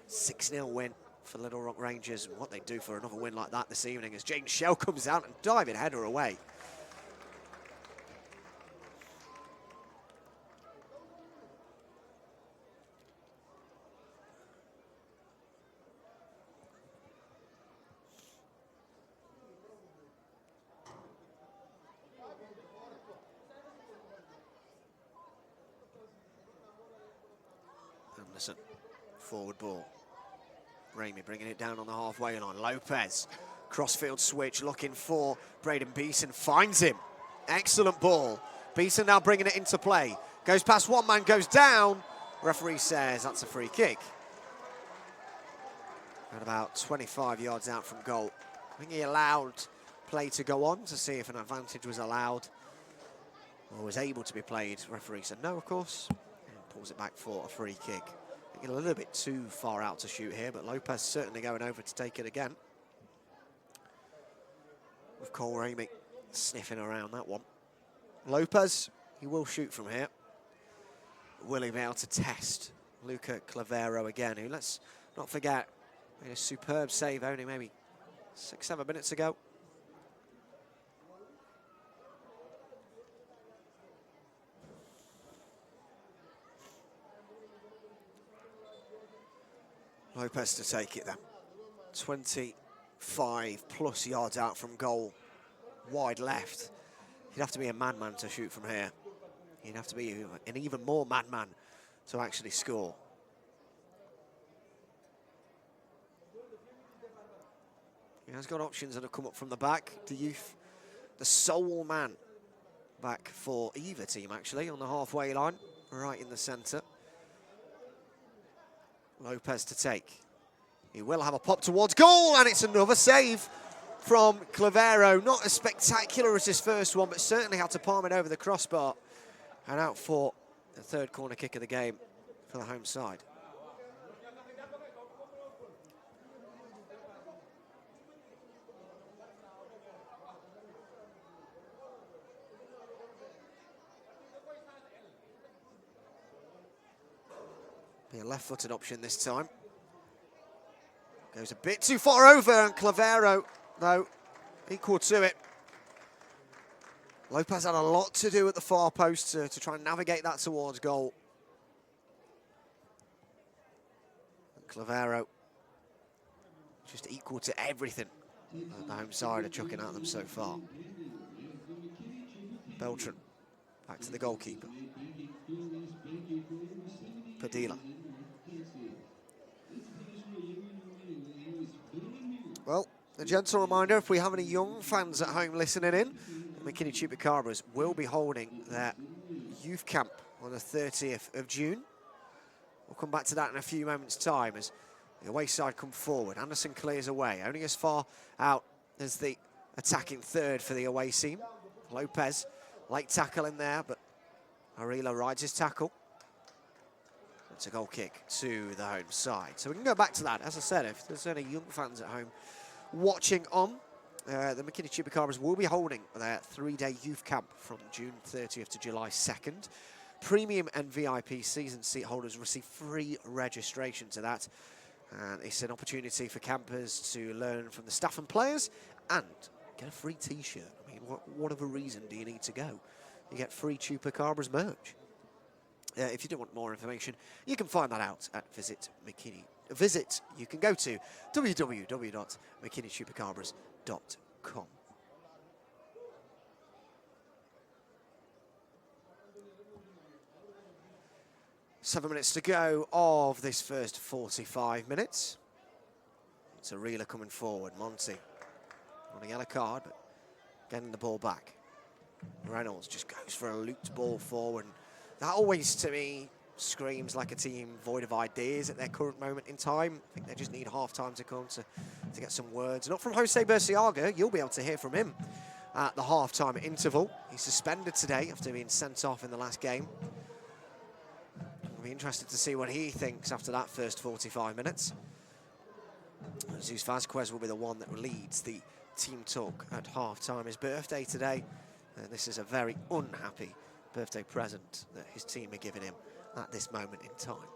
6-0 win for Little Rock Rangers, and what they do for another win like that this evening as Jaden Shell comes out and diving header away. Anderson, forward ball. Ramey bringing it down on the halfway line. Lopez, crossfield switch, looking for Braden Beeson, finds him. Excellent ball. Beeson now bringing it into play. Goes past one man, goes down. Referee says that's a free kick. At about 25 yards out from goal. I think he allowed play to go on to see if an advantage was allowed or was able to be played. Referee said no, of course, and pulls it back for a free kick. A little bit too far out to shoot here, but Lopez certainly going over to take it again. With Cole Ramey sniffing around that one. Lopez, he will shoot from here. Will he be able to test Luca Clavero again, who, let's not forget, made a superb save only maybe 6-7 minutes ago. Lopez to take it then. 25 plus yards out from goal, wide left. He'd have to be a madman to shoot from here. He'd have to be an even more madman to actually score. He has got options that have come up from the back. The youth, the sole man back for either team actually on the halfway line, right in the centre. Lopez to take. He will have a pop towards goal, and it's another save from Clavero. Not as spectacular as his first one, but certainly had to palm it over the crossbar. And out for the third corner kick of the game for the home side. Be a left-footed option this time. Goes a bit too far over, and Clavero, though, equal to it. Lopez had a lot to do at the far post to try and navigate that towards goal. And Clavero just equal to everything that the home side are chucking at them so far. Beltran back to the goalkeeper. Padilla. Well, a gentle reminder, if we have any young fans at home listening in, the McKinney Chupacabras will be holding their youth camp on the 30th of June. We'll come back to that in a few moments' time as the away side come forward. Anderson clears away, only as far out as the attacking third for the away team. Lopez, late tackle in there, but Arila rides his tackle. It's a goal kick to the home side. So we can go back to that. As I said, if there's any young fans at home watching on, the McKinney Chupacabras will be holding their 3-day youth camp from June 30th to July 2nd. Premium and VIP season seat holders receive free registration to that. And it's an opportunity for campers to learn from the staff and players and get a free t-shirt. I mean, what other reason do you need to go? You get free Chupacabras merch. If you do want more information, you can find that out at Visit McKinney. You can go to www.mckinneychupacabras.com. Seven minutes to go of this first 45 minutes. It's a reeler coming forward. Monty on a yellow card, but getting the ball back. Reynolds just goes for a looped ball forward. That always, to me, screams like a team void of ideas at their current moment in time. I think they just need half-time to come to get some words. Not from Jose Berciaga. You'll be able to hear from him at the half-time interval. He's suspended today after being sent off in the last game. I'll be interested to see what he thinks after that first 45 minutes. Jesus Vazquez will be the one that leads the team talk at half-time. His birthday today. This is a very unhappy birthday present that his team are giving him at this moment in time.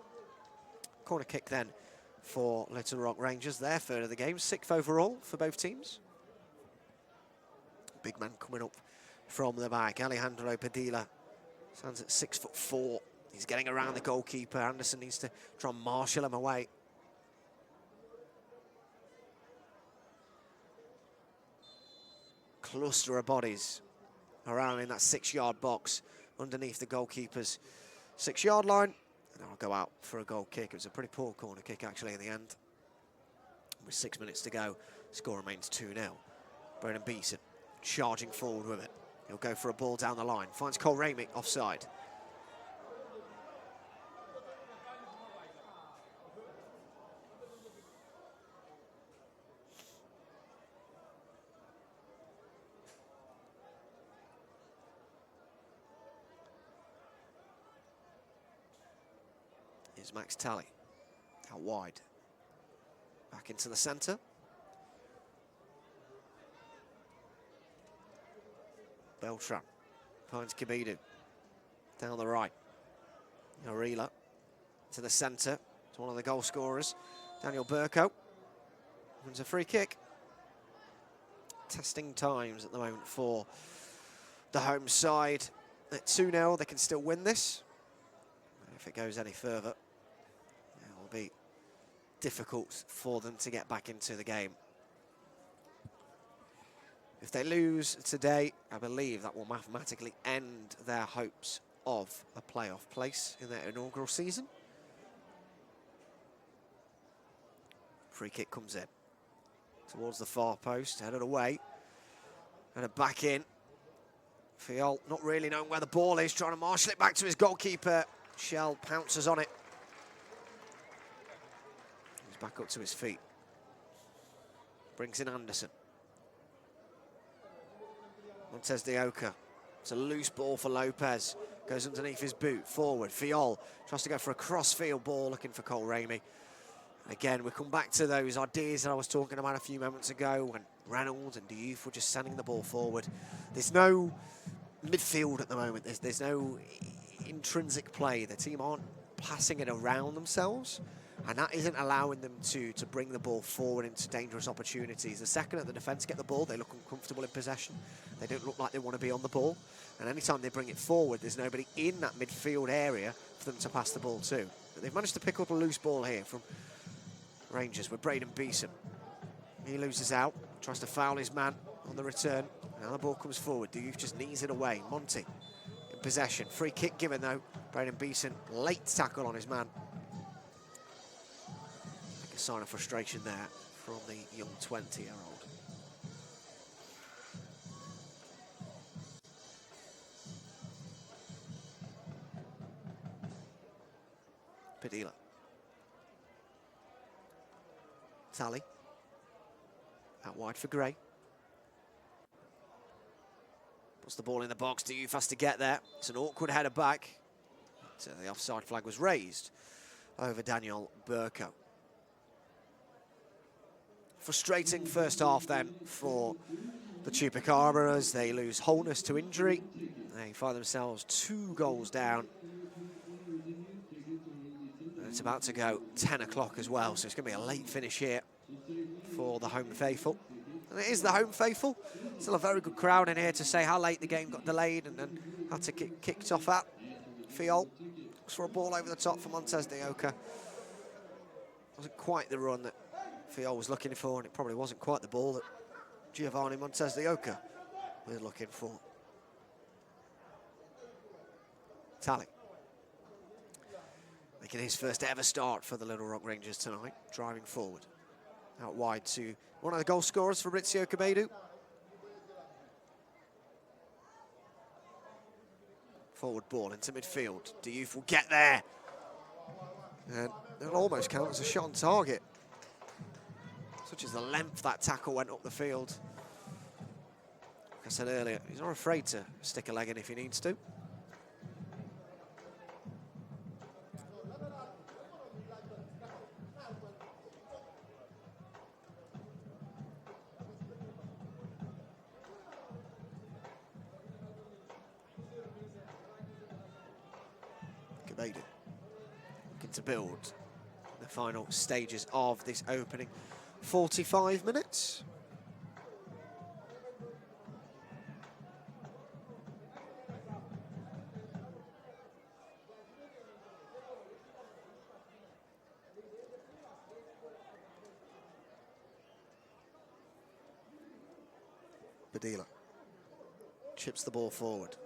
Corner kick then for Little Rock Rangers. Their third of the game, 6th overall for both teams. Big man coming up from the back. Alejandro Padilla stands at 6'4". He's getting around the goalkeeper. Anderson needs to try and marshal him away. Cluster of bodies around in that 6-yard box underneath the goalkeeper's 6-yard line. And I'll go out for a goal kick. It was a pretty poor corner kick, actually, in the end. With 6 minutes to go, score remains 2-0. Braden Beeson charging forward with it. He'll go for a ball down the line. Finds Cole Ramey offside. Here's Max Talley, out wide. Back into the centre. Beltran finds Kibidu. Down the right. Arila to the centre. It's one of the goal scorers, Daniel Burko. Wins a free kick. Testing times at the moment for the home side. At 2-0, they can still win this. If it goes any further, it will be difficult for them to get back into the game. If they lose today, I believe that will mathematically end their hopes of a playoff place in their inaugural season. Free kick comes in towards the far post, headed away, and back in. Fiol not really knowing where the ball is, trying to marshal it back to his goalkeeper. Shell pounces on it. He's back up to his feet. Brings in Anderson. Montez de Oca. It's a loose ball for Lopez. Goes underneath his boot, forward. Fiol tries to go for a cross-field ball, looking for Cole Ramey. Again, we come back to those ideas that I was talking about a few moments ago when Reynolds and Diouf were just sending the ball forward. There's no midfield at the moment. There's no intrinsic play. The team aren't passing it around themselves, and that isn't allowing them to bring the ball forward into dangerous opportunities. The second that the defence get the ball, they look uncomfortable in possession. They don't look like they want to be on the ball, and anytime they bring it forward, there's nobody in that midfield area for them to pass the ball to. But they've managed to pick up a loose ball here from Rangers with Braden Beeson. He loses out, tries to foul his man on the return. Now the ball comes forward. Diouf just knees it away. Monty in possession. Free kick given though. Braden Beeson, late tackle on his man. Like a sign of frustration there from the young 20-year-old. Padilla. Tally. Out wide for Gray. Puts the ball in the box. Diouf has to get there. It's an awkward header back. So the offside flag was raised over Daniel Burko. Frustrating first half then for the Chupacabras. They lose wholeness to injury. They find themselves 2 goals down. And it's about to go 10 o'clock as well, so it's going to be a late finish here for the home faithful. And it is the home faithful. Still a very good crowd in here to say how late the game got delayed and then had to get kicked off at. Fiol looks for a ball over the top for Montez de Oca. Wasn't quite the run that Fiol was looking for, and it probably wasn't quite the ball that Giovanni Montez de Oca was looking for. Tally. Making his first ever start for the Little Rock Rangers tonight, driving forward. Out wide to one of the goal scorers, Fabrizio Cabedu. Forward ball into midfield. Diouf will get there. And it'll almost count as a shot on target. Such as the length that tackle went up the field. Like I said earlier, he's not afraid to stick a leg in if he needs to. Cabedu looking to build the final stages of this opening 45 minutes. Badila chips the ball forward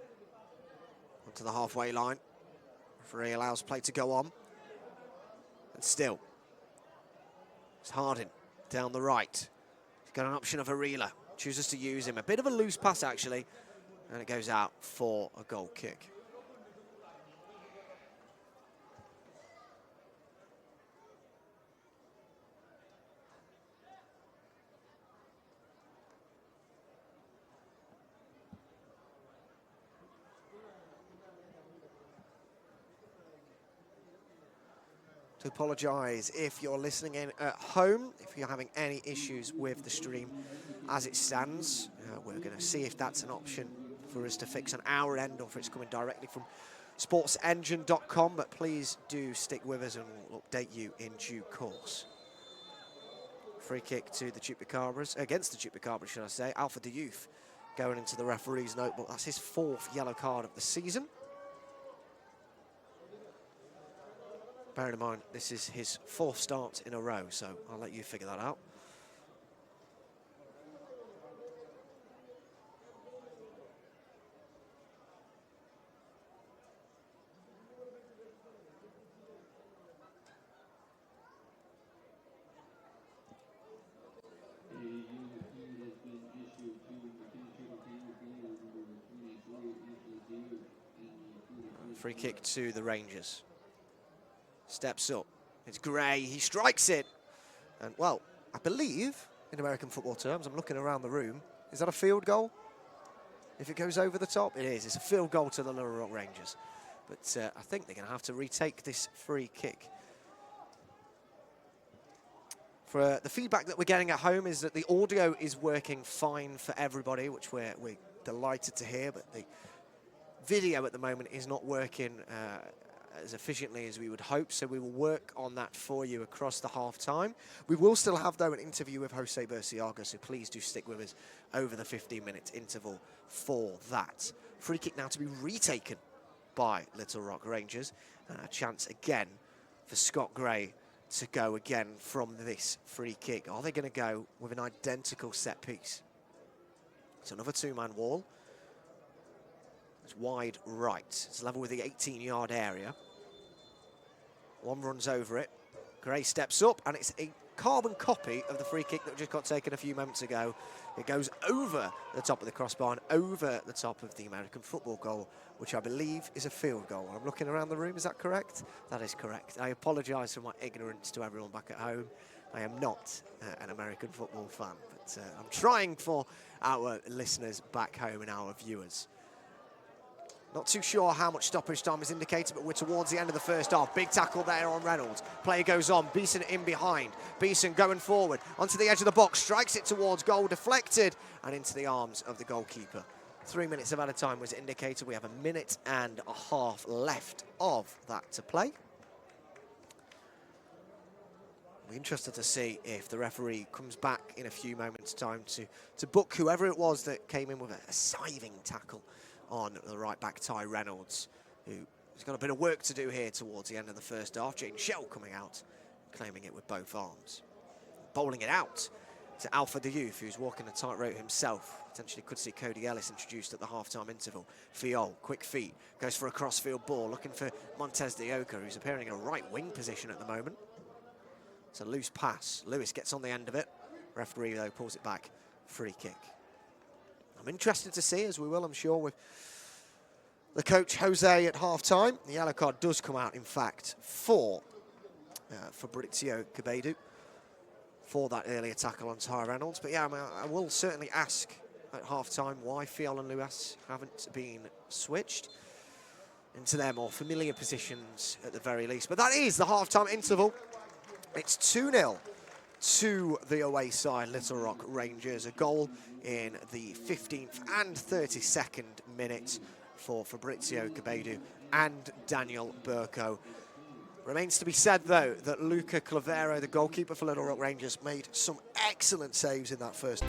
onto the halfway line. Referee allows play to go on. And still, it's Hardin down the right. He's got an option of Arila. Chooses to use him. A bit of a loose pass, actually. And it goes out for a goal kick. To apologise if you're listening in at home, if you're having any issues with the stream as it stands. We're going to see if that's an option for us to fix on our end or if it's coming directly from sportsengine.com, but please do stick with us and we'll update you in due course. Free kick to the Chupacabras, against the Chupacabras, should I say. Alpha Diouf going into the referee's notebook. That's his 4th yellow card of the season. Bearing in mind, this is his 4th start in a row, so I'll let you figure that out. Free kick to the Rangers. Steps up. It's Gray. He strikes it. And, well, I believe, in American football terms, I'm looking around the room, is that a field goal? If it goes over the top, it is. It's a field goal to the Little Rock Rangers. But I think they're going to have to retake this free kick. For the feedback that we're getting at home is that the audio is working fine for everybody, which we're delighted to hear, but the video at the moment is not working as efficiently as we would hope, so we will work on that for you across the half-time. We will still have, though, an interview with Jose Burciaga, so please do stick with us over the 15-minute interval for that. Free kick now to be retaken by Little Rock Rangers, and a chance again for Scott Gray to go again from this free kick. Are they going to go with an identical set piece? It's another 2-man wall. It's wide right. It's level with the 18-yard area. One runs over it. Gray steps up, and it's a carbon copy of the free kick that just got taken a few moments ago. It goes over the top of the crossbar and over the top of the American football goal, which I believe is a field goal. I'm looking around the room, is that correct? That is correct. I apologise for my ignorance to everyone back at home. I am not an American football fan, but I'm trying for our listeners back home and our viewers. Not too sure how much stoppage time is indicated, but we're towards the end of the first half. Big tackle there on Reynolds. Player goes on. Beeson in behind. Beeson going forward onto the edge of the box. Strikes it towards goal. Deflected and into the arms of the goalkeeper. 3 minutes of added time was indicated. We have a minute and a half left of that to play. We're interested to see if the referee comes back in a few moments' time to book whoever it was that came in with a scything tackle on the right back, Ty Reynolds, who's got a bit of work to do here towards the end of the first half. Jane Shell coming out, claiming it with both arms. Bowling it out to Alpha Diouf, who's walking a tightrope himself. Potentially could see Cody Ellis introduced at the half-time interval. Fiol, quick feet, goes for a cross-field ball, looking for Montez de Oca, who's appearing in a right wing position at the moment. It's a loose pass. Lewis gets on the end of it. Referee, though, pulls it back. Free kick. I'm interested to see, as we will, I'm sure, with the coach Jose at half-time. The yellow card does come out, in fact, for Fabrizio Cabedu for that earlier tackle on Ty Reynolds. But yeah, I mean, I will certainly ask at half-time why Fiol and Lewis haven't been switched into their more familiar positions at the very least. But that is the half-time interval. It's 2-0 to the away side, Little Rock Rangers. A goal in the 15th and 32nd minute for Fabrizio Cabedu and Daniel Burko. Remains to be said, though, that Luca Clavero, the goalkeeper for Little Rock Rangers, made some excellent saves in that first.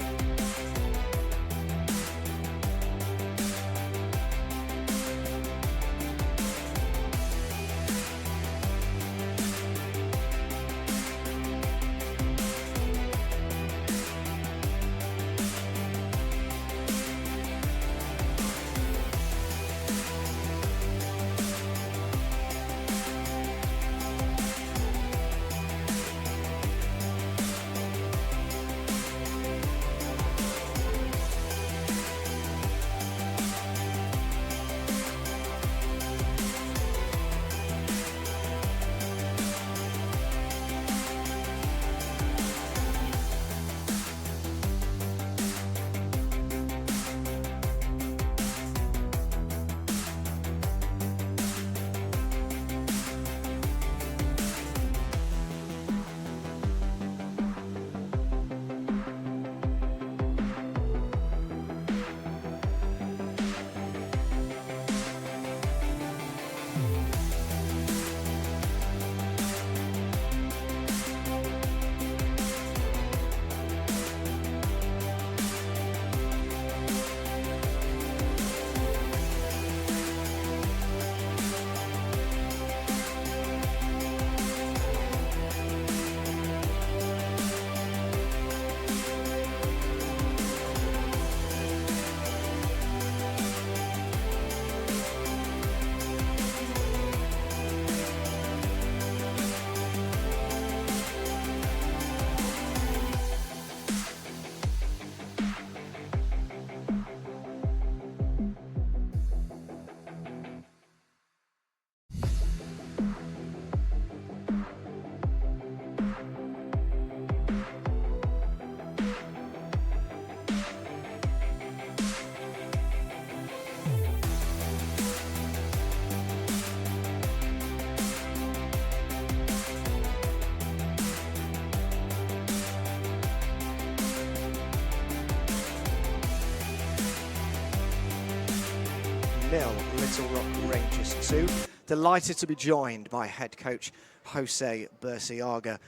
Little Rock Rangers 2. Delighted to be joined by head coach Jose Burciaga.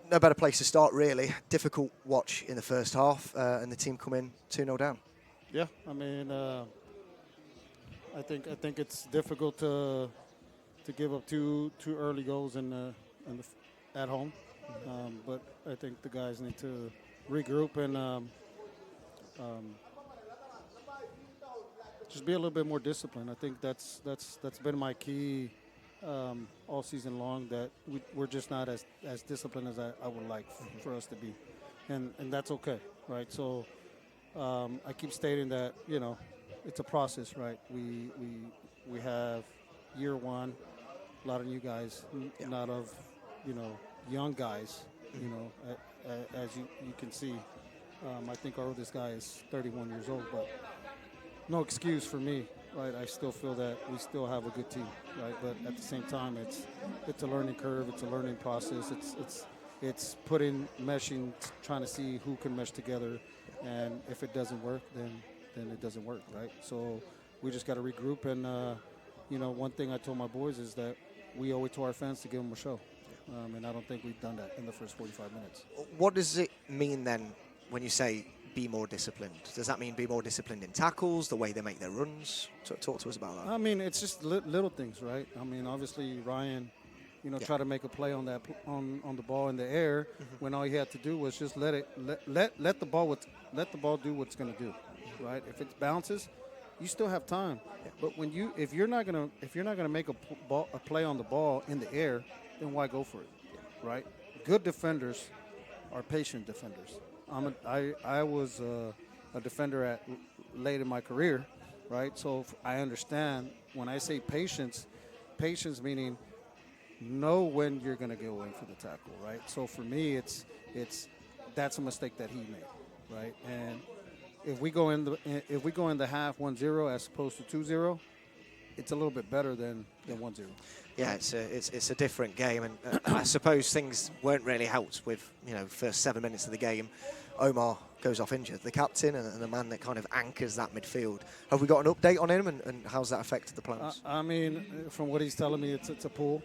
No better place to start, really. Difficult watch in the first half, and the team come in 2-0 down. Yeah, I mean, I think it's difficult to give up two early goals at home, but I think the guys need to regroup and just be a little bit more disciplined. I think that's been my key all season long, that we're just not as disciplined as I would like for us to be, and that's okay, right? So I keep stating that, you know, it's a process, right? We have year one, a lot of new guys, a lot of, you know, young guys, you know, as you can see. I think our oldest guy is 31 years old, but no excuse for me, right? I still feel that we still have a good team, right? But at the same time, it's a learning curve. It's a learning process. It's putting, meshing, trying to see who can mesh together, and if it doesn't work, then it doesn't work, right? So we just got to regroup, and you know, one thing I told my boys is that we owe it to our fans to give them a show, and I don't think we've done that in the first 45 minutes. What does it mean then when you say be more disciplined? Does that mean be more disciplined in tackles, the way they make their runs? Talk to us about that. I mean, it's just little things, right? I mean, obviously Ryan, you know, try to make a play on that on the ball in the air when all he had to do was just let the ball do what it's going to do, right? If it bounces, you still have time. But if you're not gonna make a play on the ball in the air, then why go for it, right? good defenders are patient defenders. I was a defender at late in my career, right? So I understand when I say patience meaning know when you're going to go in for the tackle, right? So for me, it's that's a mistake that he made, right? And if we go in the half 1-0 as opposed to 2-0, it's a little bit better than 1-0. Yeah, it's a different game, and I suppose things weren't really helped with first 7 minutes of the game. Omar goes off injured, the captain and the man that kind of anchors that midfield. Have we got an update on him, and how's that affected the plans? I mean, from what he's telling me, it's a pull.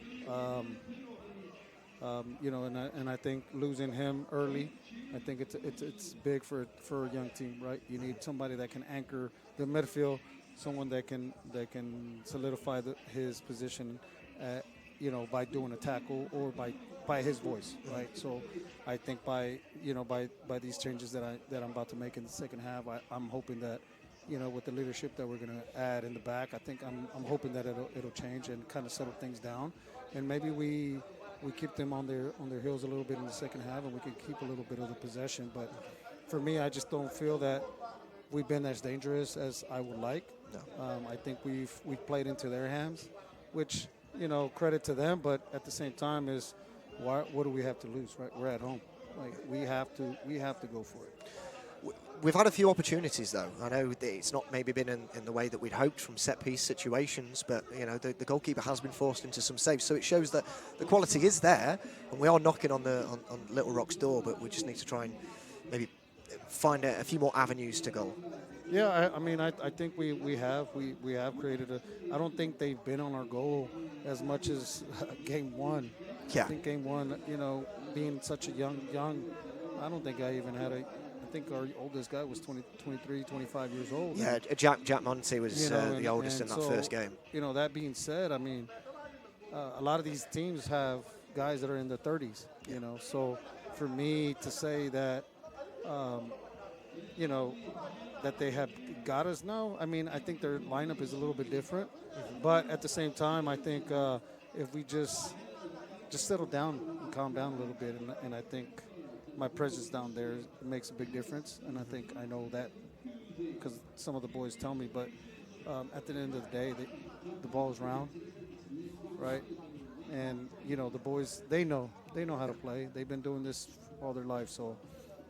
And I think losing him early, I think it's big for a young team, right? You need somebody that can anchor the midfield, someone that can solidify his position, by doing a tackle or by his voice, right? So I think by these changes that I'm about to make in the second half, I'm hoping that with the leadership that we're going to add in the back, I think I'm hoping that it'll change and kind of settle things down, and maybe we keep them on their heels a little bit in the second half, and we can keep a little bit of the possession. But for me, I just don't feel that we've been as dangerous as I would like. No. I think we've played into their hands, which credit to them. But at the same time, what do we have to lose? Right, we're at home. Like we have to go for it. We've had a few opportunities, though. I know that it's not maybe been in the way that we'd hoped from set-piece situations, but, the goalkeeper has been forced into some saves. So it shows that the quality is there, and we are knocking on Little Rock's door, but we just need to try and maybe find a few more avenues to goal. Yeah, I think we have created I don't think they've been on our goal as much as game one. Yeah. I think game one, being such a young, I don't think I even had I think our oldest guy was 23, 25 years old. Yeah, Jack Monty was the oldest in that first game. That being said, a lot of these teams have guys that are in their 30s, So for me to say that, that they have got us now, I think their lineup is a little bit different. Mm-hmm. But at the same time, I think if we just settle down and calm down a little bit, and I think my presence down there makes a big difference, and I know that because some of the boys tell me. But at the end of the day, the ball is round, right? And the boys they know how to play. They've been doing this all their life, so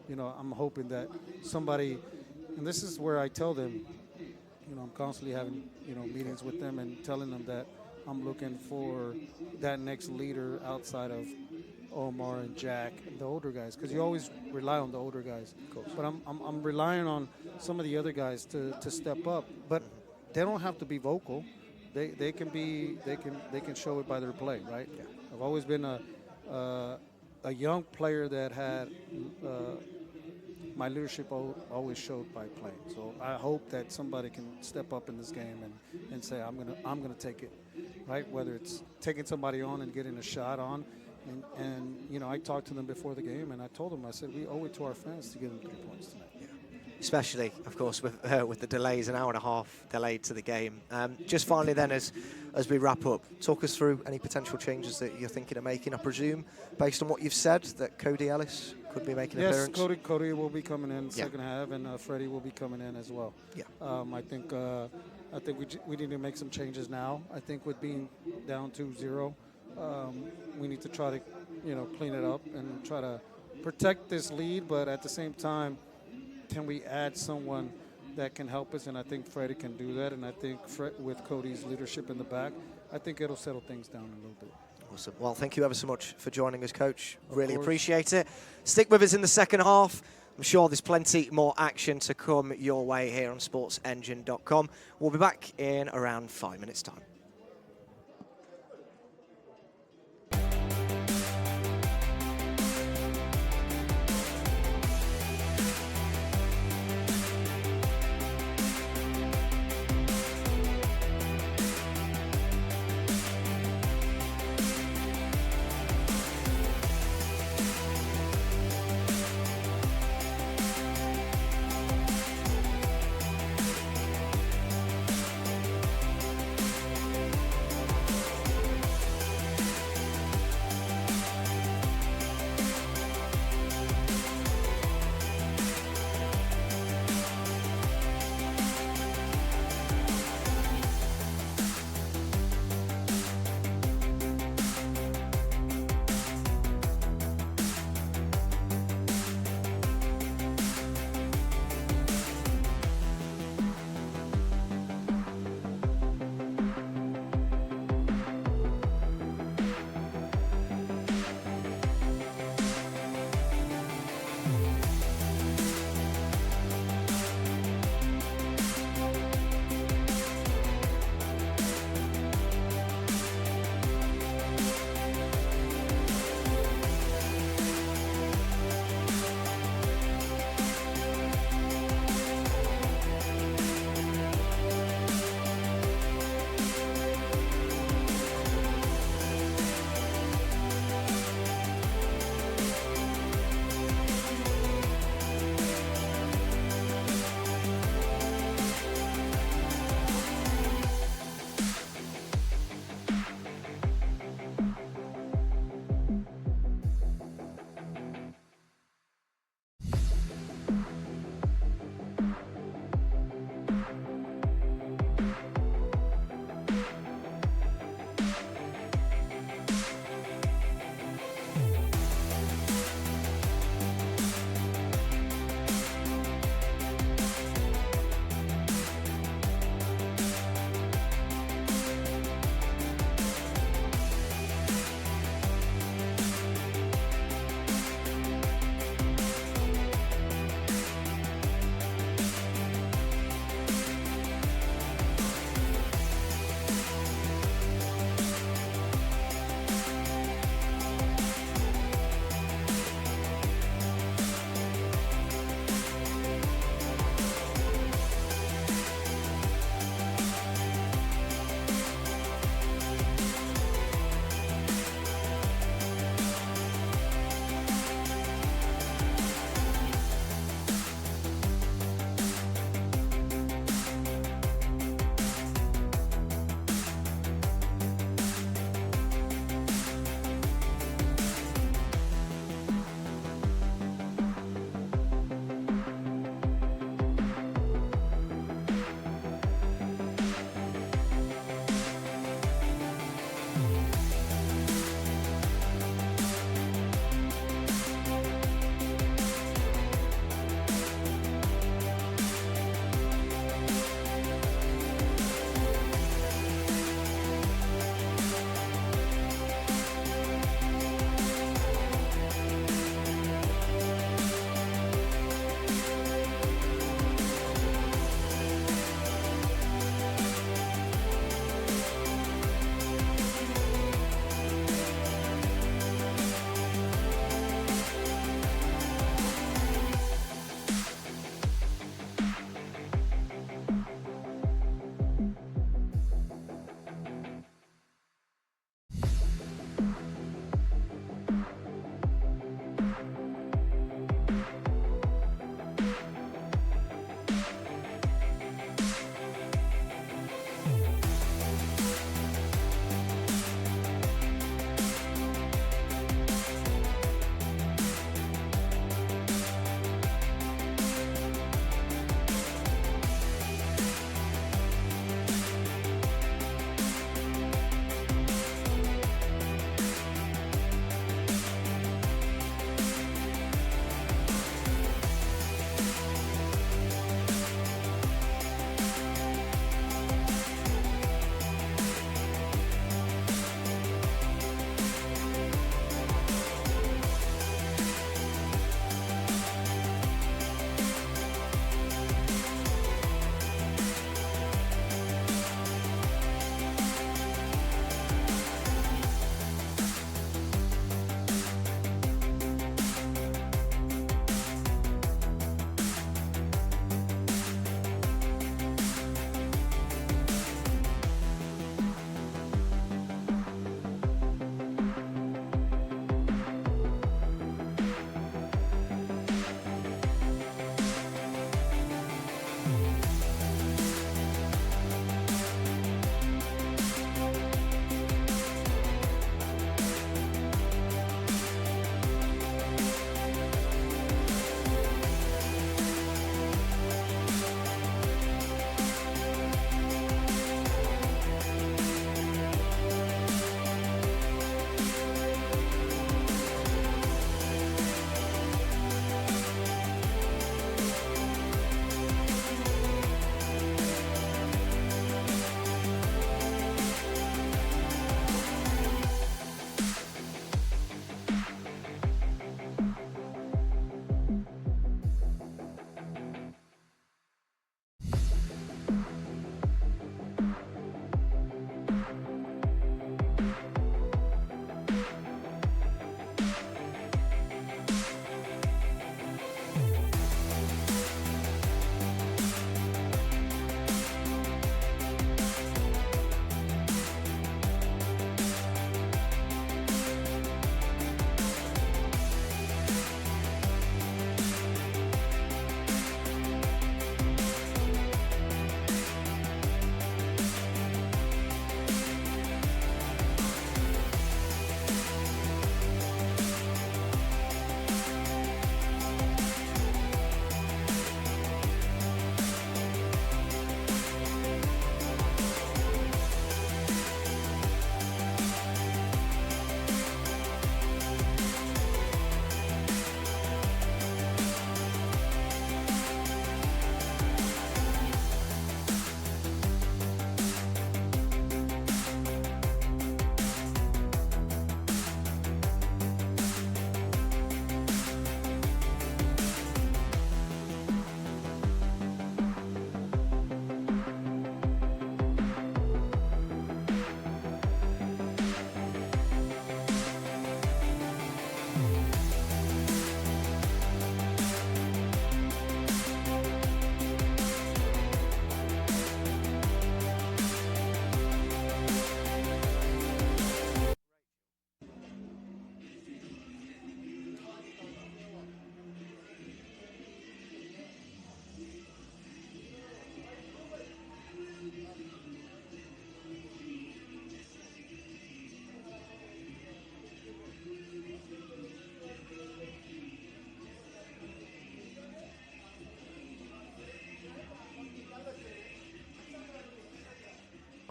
I'm hoping that somebody, and this is where I tell them, I'm constantly having meetings with them and telling them that I'm looking for that next leader outside of Omar and Jack and the older guys, because you always rely on the older guys. But I'm relying on some of the other guys to step up. But they don't have to be vocal. They can show it by their play, right? Yeah. I've always been a young player that had my leadership always showed by playing. So I hope that somebody can step up in this game and say I'm gonna take it, right? Whether it's taking somebody on and getting a shot on. And I talked to them before the game, and I told them, I said, we owe it to our fans to give them 3 points tonight. Yeah. Especially, of course, with the delays, an hour and a half delayed to the game. Just finally then, as we wrap up, talk us through any potential changes that you're thinking of making. I presume, based on what you've said, that Cody Ellis could be making an appearance. Yes, Cody will be coming in second half, and Freddie will be coming in as well. Yeah. I think we need to make some changes now. I think with being down 2-0, we need to try to, clean it up and try to protect this lead. But at the same time, can we add someone that can help us? And I think Freddie can do that. And I think with Cody's leadership in the back, I think it'll settle things down a little bit. Awesome. Well, thank you ever so much for joining us, Coach. Really appreciate it. Stick with us in the second half. I'm sure there's plenty more action to come your way here on sportsengine.com. We'll be back in around 5 minutes' time.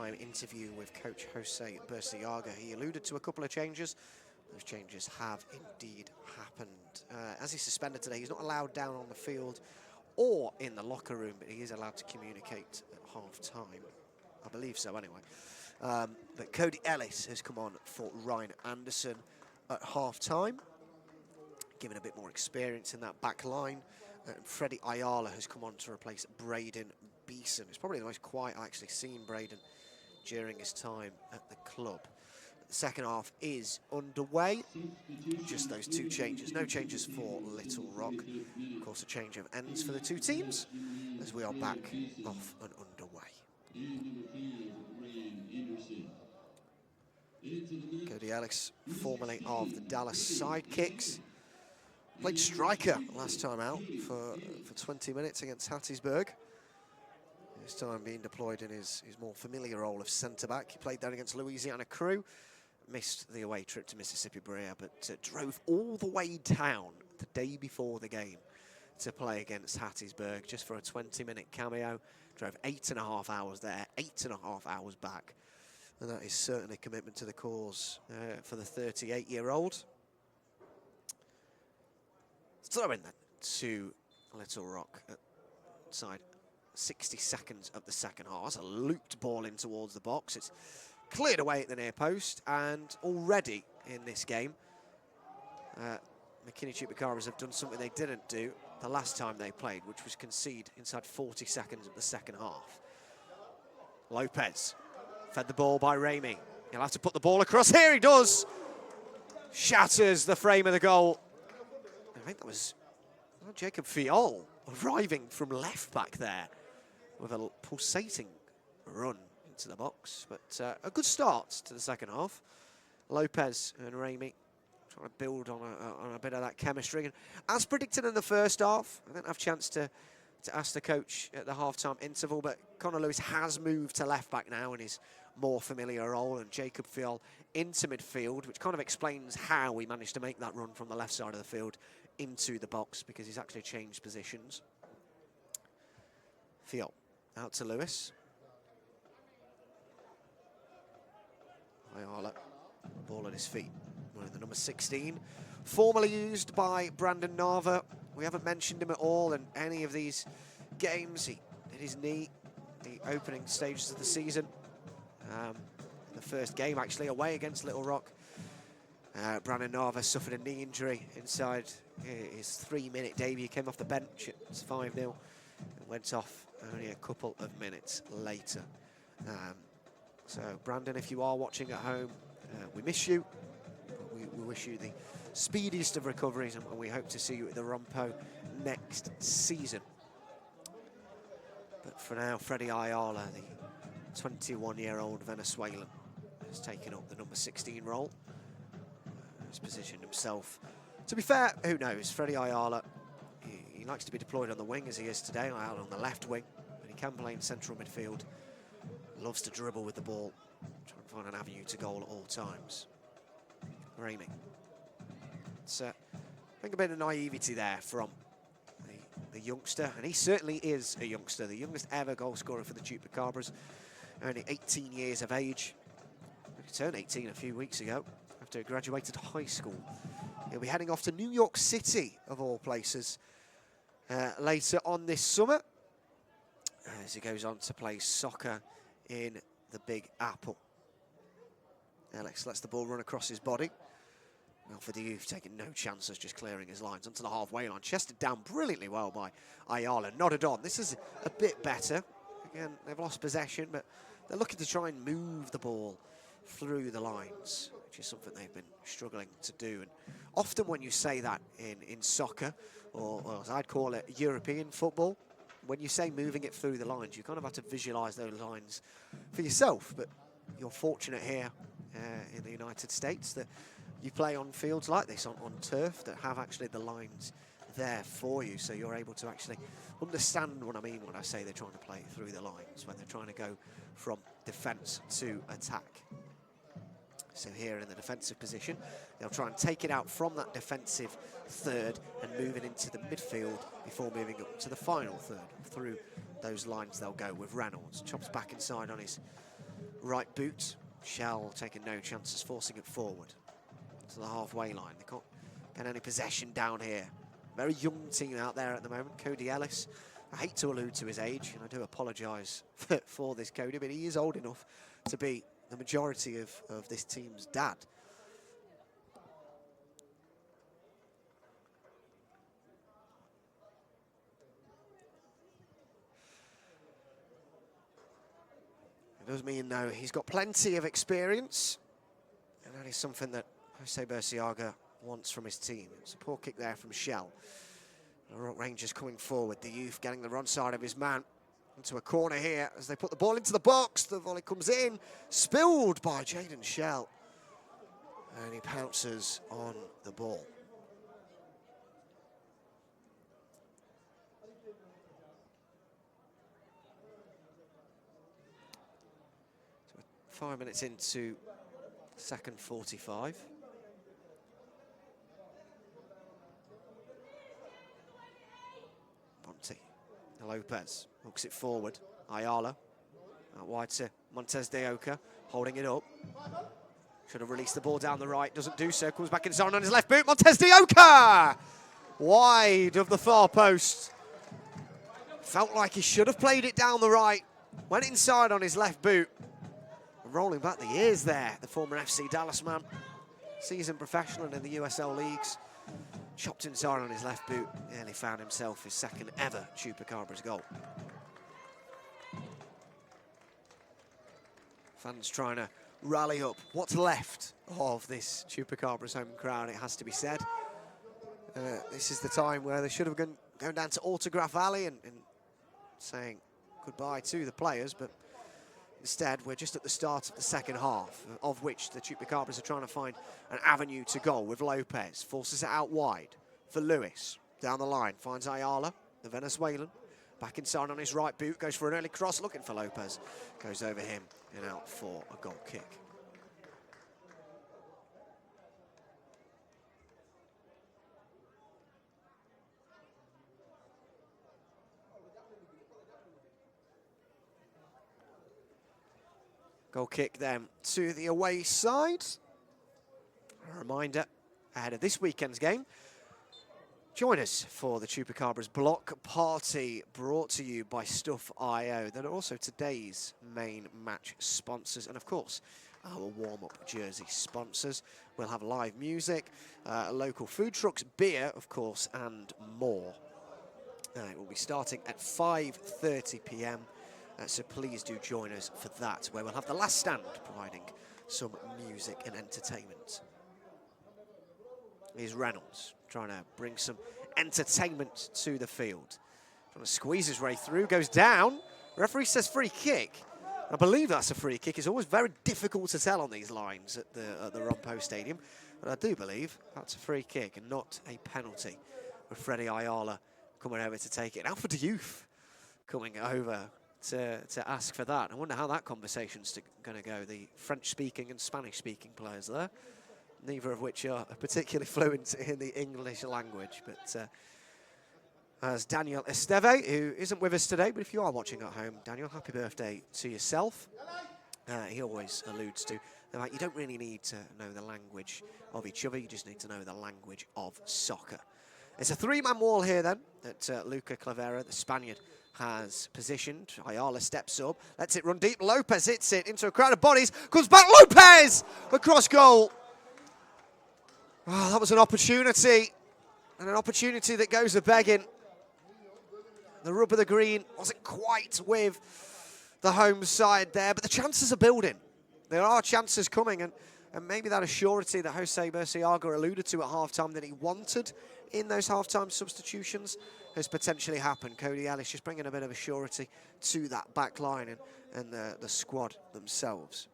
half-time interview with Coach Jose Burciaga, he alluded to a couple of changes. Those changes have indeed happened. As he's suspended today, he's not allowed down on the field or in the locker room, but he is allowed to communicate at half-time. I believe so, anyway. But Cody Ellis has come on for Ryan Anderson at half-time, given a bit more experience in that back line. Freddie Ayala has come on to replace Braden Beeson. It's probably the most quiet I've actually seen Braden during his time at the club. The second half is underway. Just those two changes. No changes for Little Rock. Of course, a change of ends for the two teams as we are back off and underway. Cody Ellis, formerly of the Dallas Sidekicks. Played striker last time out for 20 minutes against Hattiesburg. This time being deployed in his more familiar role of centre-back. He played there against Louisiana Crew. Missed the away trip to Mississippi Brea, but drove all the way down the day before the game to play against Hattiesburg just for a 20-minute cameo. Drove 8.5 hours there, 8.5 hours back. And that is certainly a commitment to the cause for the 38-year-old. Throw in then to Little Rock at side 60 seconds of the second half. That's a looped ball in towards the box. It's cleared away at the near post, and already in this game, McKinney Chupacabras have done something they didn't do the last time they played, which was concede inside 40 seconds of the second half. Lopez fed the ball by Ramey. He'll have to put the ball across. Here he does! Shatters the frame of the goal. I think that was Jacob Fiol arriving from left back there with a pulsating run into the box. But a good start to the second half. Lopez and Ramey trying to build on a bit of that chemistry. And as predicted in the first half, I didn't have a chance to ask the coach at the half-time interval, but Connor Lewis has moved to left back now in his more familiar role, and Jacob Fiol into midfield, which kind of explains how he managed to make that run from the left side of the field into the box, because he's actually changed positions. Fiol out to Lewis. Ayala, ball at his feet. Wearing the number 16, formerly used by Brandon Nava. We haven't mentioned him at all in any of these games. He hit his knee the opening stages of the season. The first game, actually, away against Little Rock. Brandon Nava suffered a knee injury inside his 3-minute debut. Came off the bench at 5-0 and went off only a couple of minutes later. So, Brandon, if you are watching at home, we miss you. We wish you the speediest of recoveries, and we hope to see you at the Ron Poe next season. But for now, Freddie Ayala, the 21-year-old Venezuelan, has taken up the number 16 role. He's positioned himself. To be fair, who knows? Freddie Ayala, he likes to be deployed on the wing as he is today, out on the left wing, but he can play in central midfield. Loves to dribble with the ball, trying to find an avenue to goal at all times. Ramey. It's, I think, a bit of naivety there from the youngster, and he certainly is a youngster, the youngest ever goal scorer for the Chupacabras, only 18 years of age. He turned 18 a few weeks ago after he graduated high school. He'll be heading off to New York City, of all places, later on this summer, as he goes on to play soccer in the Big Apple. Alex lets the ball run across his body. Alfred You've taken no chances, just clearing his lines onto the halfway line. Chested down brilliantly well by Ayala, nodded on. This is a bit better. Again, they've lost possession, but they're looking to try and move the ball through the lines, which is something they've been struggling to do. And often when you say that in soccer, or as I'd call it, European football, when you say moving it through the lines, you kind of have to visualise those lines for yourself. But you're fortunate here in the United States that you play on fields like this, on turf, that have actually the lines there for you, so you're able to actually understand what I mean when I say they're trying to play through the lines, when they're trying to go from defence to attack. So here in the defensive position, they'll try and take it out from that defensive third and move it into the midfield before moving up to the final third. Through those lines they'll go with Reynolds. Chops back inside on his right boot. Shell taking no chances, forcing it forward to the halfway line. They can't get any possession down here. Very young team out there at the moment. Cody Ellis. I hate to allude to his age, and I do apologise for this, Cody, but he is old enough to be the majority of this team's dad. It does mean, though, he's got plenty of experience, and that is something that Jose Berciaga wants from his team. It's a poor kick there from Shell. The Rock Rangers coming forward, the youth getting the run side of his man into a corner here as they put the ball into the box. The volley comes in, spilled by Jaden Shell, and he pounces on the ball. So 5 minutes into second 45. Monty. Lopez hooks it forward. Ayala out wide to Montez de Oca, holding it up. Should have released the ball down the right, doesn't do so. Comes back inside on his left boot. Montez de Oca! Wide of the far post. Felt like he should have played it down the right. Went inside on his left boot. Rolling back the years there, the former FC Dallas man. Seasoned professional in the USL leagues. Chopped inside on his left boot. Nearly found himself his second ever Chupacabras goal. Fans trying to rally up. What's left of this Chupacabras home crowd, it has to be said. This is the time where they should have gone down to Autograph Alley and saying goodbye to the players, but instead, we're just at the start of the second half, of which the Chupacabras are trying to find an avenue to goal with Lopez. Forces it out wide for Lewis. Down the line, finds Ayala, the Venezuelan. Back inside on his right boot, goes for an early cross, looking for Lopez. Goes over him and out for a goal kick. Goal kick then to the away side. A reminder ahead of this weekend's game. Join us for the Chupacabras block party brought to you by Stuff.io. That are also today's main match sponsors. And of course, our warm-up jersey sponsors. We'll have live music, local food trucks, beer, of course, and more. It will be starting at 5:30 p.m. So please do join us for that, where we'll have the last stand providing some music and entertainment. Here's Reynolds trying to bring some entertainment to the field. Trying to squeeze his way through, goes down. Referee says free kick. I believe that's a free kick. It's always very difficult to tell on these lines at the Ron Poe Stadium. But I do believe that's a free kick and not a penalty. With Freddie Ayala coming over to take it. And Alfred Youth coming over to ask for that. I wonder how that conversation's going to go. The French-speaking and Spanish-speaking players there, neither of which are particularly fluent in the English language. But as Daniel Esteve, who isn't with us today, but if you are watching at home, Daniel, happy birthday to yourself. He always alludes to the fact you don't really need to know the language of each other, you just need to know the language of soccer. It's a three-man wall here then that Luca Clavera, the Spaniard, has positioned. Ayala steps up, lets it run deep. Lopez hits it into a crowd of bodies. Comes back, Lopez! Across goal. Oh, that was an opportunity. And an opportunity that goes a-begging. The rub of the green wasn't quite with the home side there, but the chances are building. There are chances coming, and maybe that assurity that Jose Berciaga alluded to at half-time that he wanted in those half-time substitutions has potentially happened. Cody Ellis just bringing a bit of a surety to that back line and the squad themselves.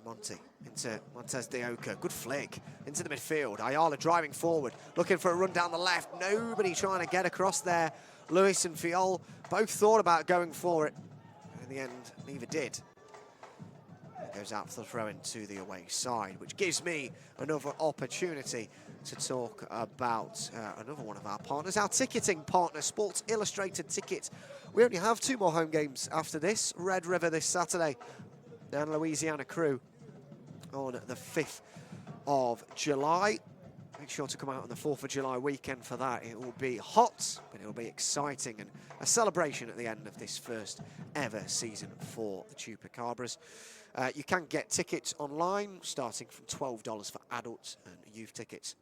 Monty into Montez de Oca. Good flick into the midfield. Ayala driving forward, looking for a run down the left. Nobody trying to get across there. Lewis and Fiol both thought about going for it. In the end, neither did. Goes out for the throw-in to the away side, which gives me another opportunity to talk about another one of our partners, our ticketing partner, Sports Illustrated Tickets. We only have 2 more home games after this. Red River this Saturday and Louisiana Crew on the 5th of July. Make sure to come out on the 4th of July weekend for that. It will be hot, but it will be exciting and a celebration at the end of this first ever season for the Chupacabras. You can get tickets online, starting from $12 for adults, and youth tickets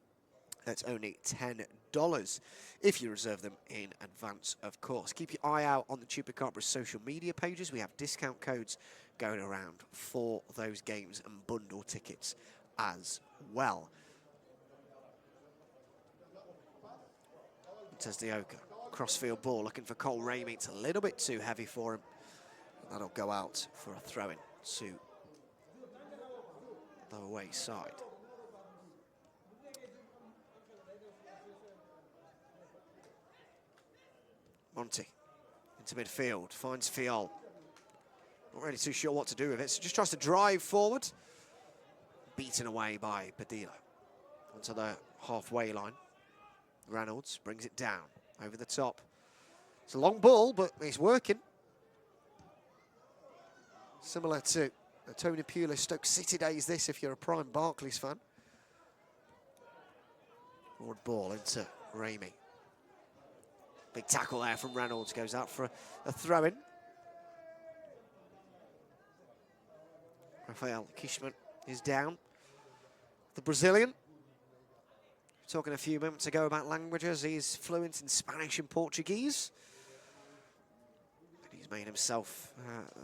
that's only $10 if you reserve them in advance, of course. Keep your eye out on the Chupacabras social media pages. We have discount codes going around for those games and bundle tickets as well. Tezdeoka, crossfield ball, looking for Cole Ramey. It's a little bit too heavy for him. That'll go out for a throw-in to the away side. Monty into midfield, finds Fiol. Not really too sure what to do with it, so just tries to drive forward. Beaten away by Padilla. Onto the halfway line. Reynolds brings it down over the top. It's a long ball, but it's working. Similar to the Tony Pulis Stoke City days, this, if you're a prime Barclays fan. Forward ball into Ramey. Big tackle there from Reynolds, goes out for a throw-in. Rafael Kishman is down. The Brazilian. Talking a few moments ago about languages, he's fluent in Spanish and Portuguese. And he's made himself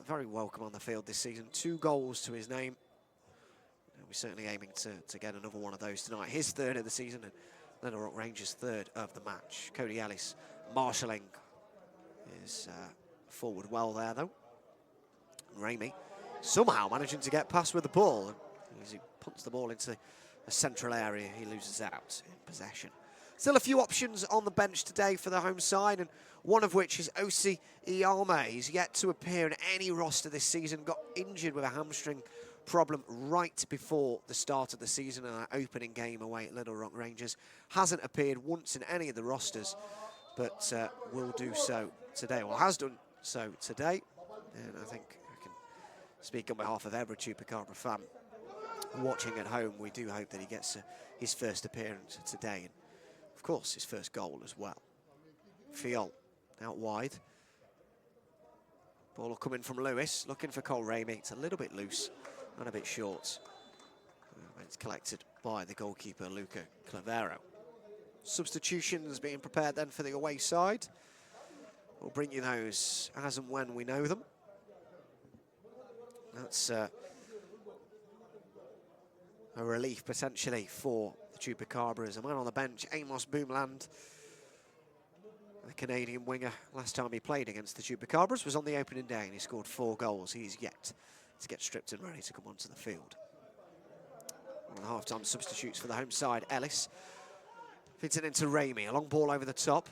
very welcome on the field this season. 2 goals to his name. And we're certainly aiming to get another one of those tonight. His 3rd of the season, and Little Rock Rangers' 3rd of the match. Cody Ellis marshalling is forward well there, though. Ramey somehow managing to get past with the ball. And as he punts the ball into a central area, he loses out in possession. Still a few options on the bench today for the home side, and one of which is Osi Iyame. He's yet to appear in any roster this season, got injured with a hamstring problem right before the start of the season in our opening game away at Little Rock Rangers. Hasn't appeared once in any of the rosters, but will do so today, well, has done so today, and I think I can speak on behalf of every Chupacabra fan watching at home. We do hope that he gets his first appearance today, and of course his first goal as well. Fiol out wide. Ball will come in from Lewis, looking for Cole Ramey. It's a little bit loose and a bit short. It's collected by the goalkeeper, Luca Clavero. Substitutions being prepared then for the away side. We'll bring you those as and when we know them. That's a relief potentially for the Chupacabras. A man on the bench, Amos Boomland, the Canadian winger. Last time he played against the Chupacabras was on the opening day, and he scored 4 goals. He's yet to get stripped and ready to come onto the field. One of the half-time substitutes for the home side, Ellis. Fits it into Ramey, a long ball over the top.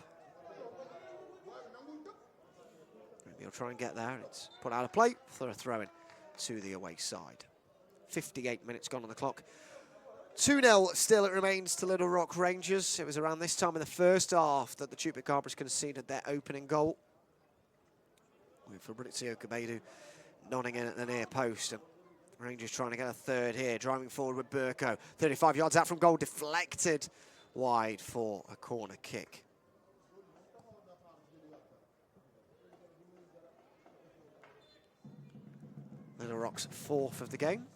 Ramey will try and get there. It's put out of play for a throw-in to the away side. 58 minutes gone on the clock. 2-0 still it remains to Little Rock Rangers. It was around this time in the first half that the Chupacabras conceded their opening goal, with Fabrizio Cabedu nodding in at the near post. And Rangers trying to get a third here, driving forward with Burko. 35 yards out from goal, deflected wide for a corner kick. Little Rock's 4th of the game.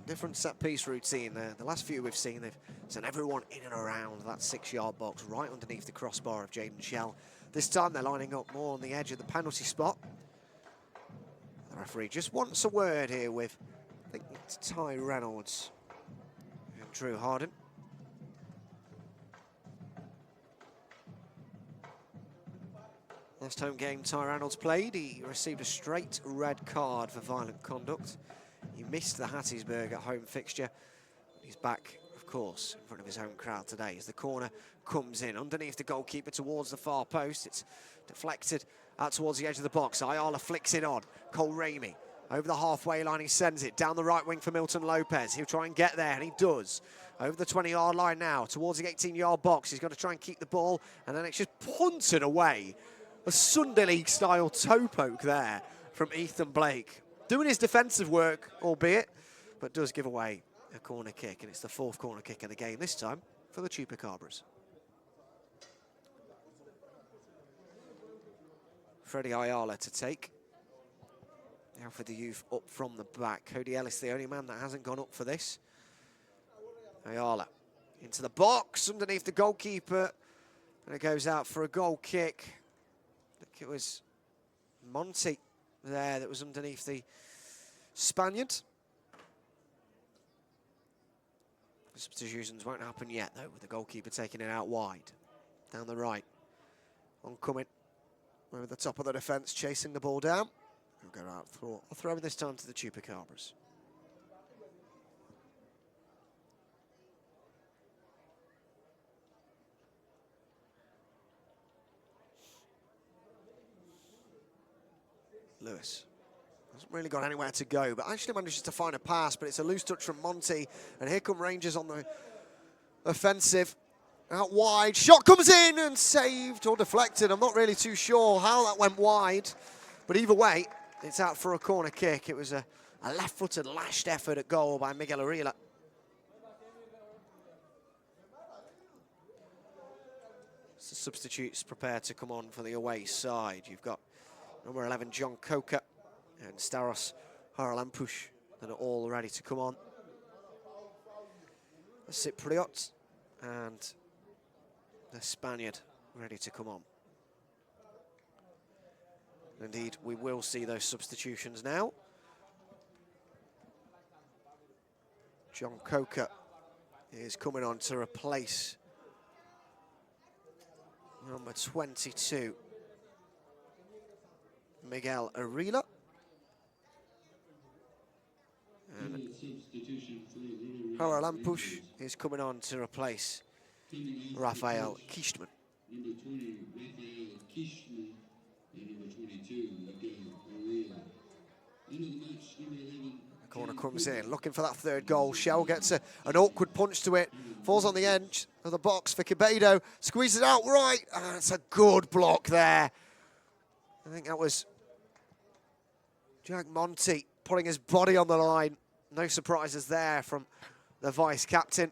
Different set-piece routine there. The last few we've seen, they've sent everyone in and around that 6-yard box, right underneath the crossbar of Jaden Shell. This time they're lining up more on the edge of the penalty spot. The referee just wants a word here with, I think it's Ty Reynolds and Drew Harden. Last home game Ty Reynolds played, he received a straight red card for violent conduct. He missed the Hattiesburg at home fixture. He's back course, in front of his home crowd today, as the corner comes in underneath the goalkeeper towards the far post. It's deflected out towards the edge of the box. Ayala flicks it on. Cole Ramey over the halfway line. He sends it down the right wing for Milton Lopez. He'll try and get there, and he does. Over the 20-yard line now, towards the 18-yard box. He's got to try and keep the ball, and then it's just punted away. A Sunday League-style toe poke there from Ethan Blake. Doing his defensive work, albeit, but does give away a corner kick, and it's the 4th corner kick of the game, this time for the Chupacabras. Freddie Ayala to take. Now for the youth up from the back. Cody Ellis, the only man that hasn't gone up for this. Ayala into the box, underneath the goalkeeper, and it goes out for a goal kick. I think it was Monty there that was underneath the Spaniard. Substitutions won't happen yet, though, with the goalkeeper taking it out wide. Down the right. Oncoming over the top of the defence, chasing the ball down. He'll go out for a throw this time to the Chupacabras. Lewis hasn't really got anywhere to go, but actually manages to find a pass, but it's a loose touch from Monty, and here come Rangers on the offensive. Out wide, shot comes in and saved or deflected. I'm not really too sure how that went wide, but either way, it's out for a corner kick. It was a left-footed, lashed effort at goal by Miguel Arila. So substitutes prepared to come on for the away side. You've got number 11, John Coker, and Staros Haralampush that are all ready to come on. The Cypriot and the Spaniard ready to come on. Indeed, we will see those substitutions now. John Coker is coming on to replace number 22, Miguel Arila. And Haralampush is coming on to replace Rafael Kishman. Number 20, Rafael Kishman, and number 22, Miguel Arila. End of the match, number 11. The corner comes in, looking for that 3rd goal. Shell gets an awkward punch to it, falls on the edge of the box for Quevedo, squeezes it out right, and it's a good block there. I think that was Jack Monty putting his body on the line. No surprises there from the vice-captain,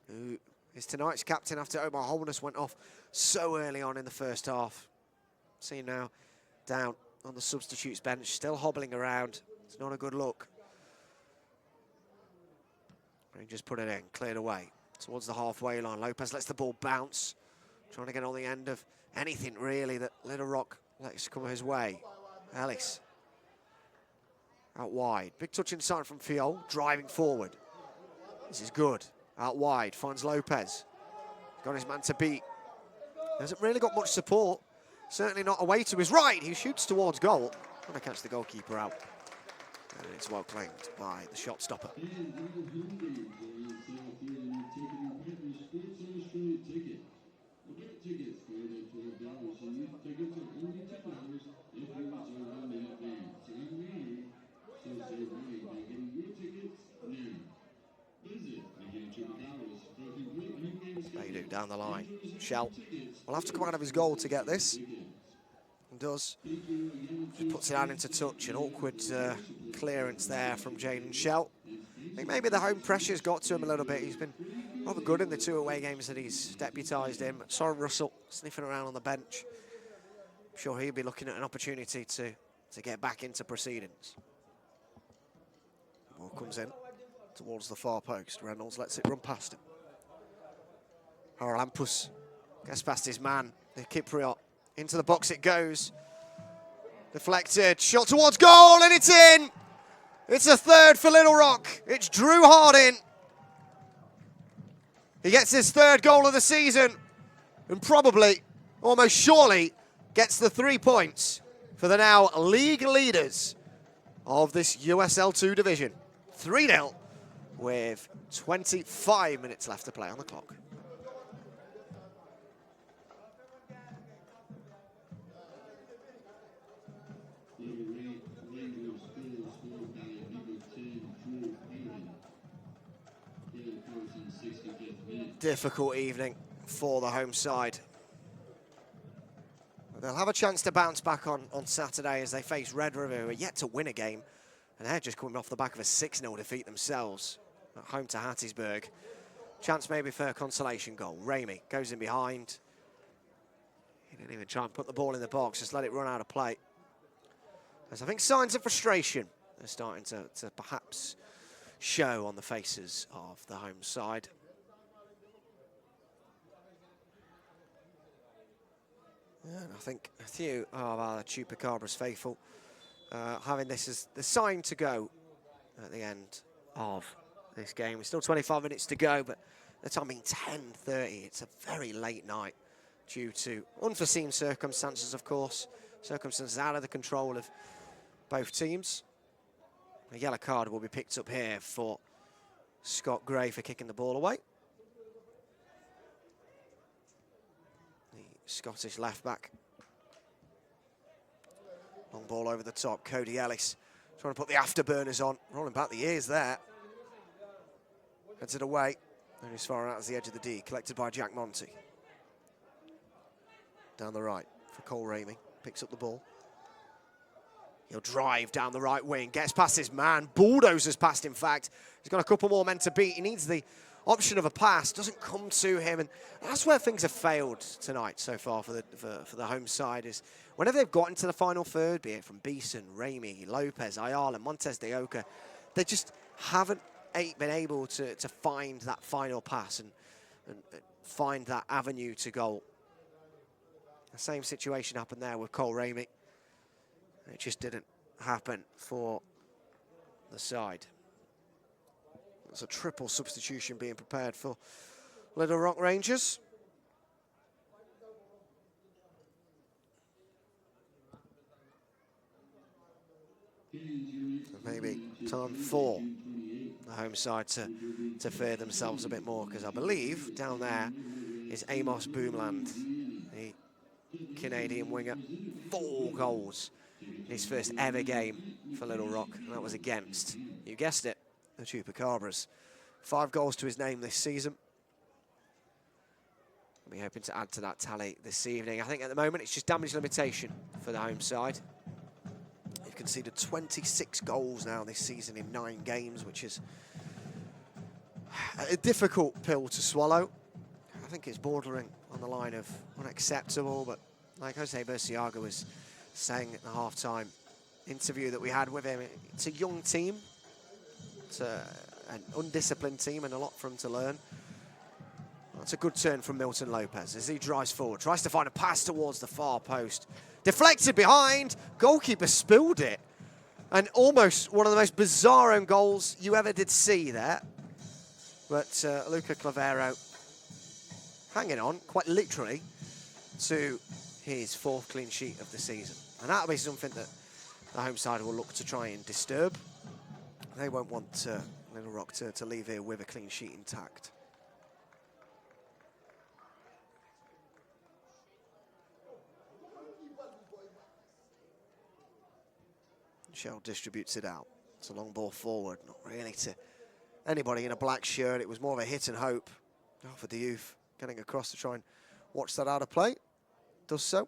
who is tonight's captain after Omar Holness went off so early on in the first half. See him now down on the substitutes bench, still hobbling around. It's not a good look. Rangers put it in, cleared away towards the halfway line. Lopez lets the ball bounce, trying to get on the end of anything really that Little Rock lets come his way. Ellis out wide, big touch inside from Fiol, driving forward. This is good. Out wide, finds Lopez. Got his man to beat. Hasn't really got much support. Certainly not away to his right. He shoots towards goal. Trying to catch the goalkeeper out. And it's well claimed by the shot stopper. Beidou down the line. Shell will have to come out of his goal to get this. He does. Just puts it out into touch. An awkward clearance there from Jaden Shell. I think maybe the home pressure's got to him a little bit. He's been rather good in the 2 away games that he's deputised in. Soren Russell sniffing around on the bench. I'm sure he'll be looking at an opportunity to get back into proceedings. Ball comes in towards the far post. Reynolds lets it run past him. Haralampush gets past his man, the Cypriot. Into the box it goes. Deflected, shot towards goal, and it's in! It's a 3rd for Little Rock. It's Drew Harding. He gets his 3rd goal of the season, and probably, almost surely, gets the 3 points for the now league leaders of this USL-2 division. 3-0 with 25 minutes left to play on the clock. Difficult evening for the home side. They'll have a chance to bounce back on Saturday as they face Red River, who are yet to win a game. And they're just coming off the back of a 6-0 defeat themselves at home to Hattiesburg. Chance maybe for a consolation goal. Ramey goes in behind. He didn't even try and put the ball in the box, just let it run out of play. As I think signs of frustration are starting to perhaps show on the faces of the home side. And I think a few of our Chupacabras faithful having this as the sign to go at the end of this game. There's still 25 minutes to go, but the time being 10:30, it's a very late night due to unforeseen circumstances, of course. Circumstances out of the control of both teams. A yellow card will be picked up here for Scott Gray for kicking the ball away. Scottish left back. Long ball over the top. Cody Ellis trying to put the afterburners on. Rolling back the ears there. Heads it away. And as far out as the edge of the D. Collected by Jack Monty. Down the right for Cole Ramey. Picks up the ball. He'll drive down the right wing. Gets past his man. Bulldozers past, in fact. He's got a couple more men to beat. He needs the option of a pass, doesn't come to him, and that's where things have failed tonight so far for the home side. Is whenever they've got into the final third, be it from Beeson, Ramey, Lopez, Ayala, Montes de Oca, they just haven't been able to find that final pass and find that avenue to goal. The same situation happened there with Cole Ramey. It just didn't happen for the side. There's a triple substitution being prepared for Little Rock Rangers. Maybe time for the home side to fear themselves a bit more, because I believe down there is Amos Boomland, the Canadian winger. 4 goals in his first ever game for Little Rock, and that was against, you guessed it, the Chupacabras. 5 goals to his name this season. I'll be hoping to add to that tally this evening. I think at the moment it's just damage limitation for the home side. They've conceded 26 goals now this season in 9 games, which is a difficult pill to swallow. I think it's bordering on the line of unacceptable, but like Jose Burciaga was saying at the half-time interview that we had with him, it's a young team. It's an undisciplined team and a lot for him to learn. That's a good turn from Milton Lopez as he drives forward, tries to find a pass towards the far post. Deflected behind, goalkeeper spilled it. And almost one of the most bizarre own goals you ever did see there. But Luca Clavero hanging on, quite literally, to his 4th clean sheet of the season. And that'll be something that the home side will look to try and disturb. They won't want Little Rock to leave here with a clean sheet intact. Shell distributes it out. It's a long ball forward, not really to anybody in a black shirt. It was more of a hit and hope. Oh, for the youth, getting across to try and watch that out of play. Does so.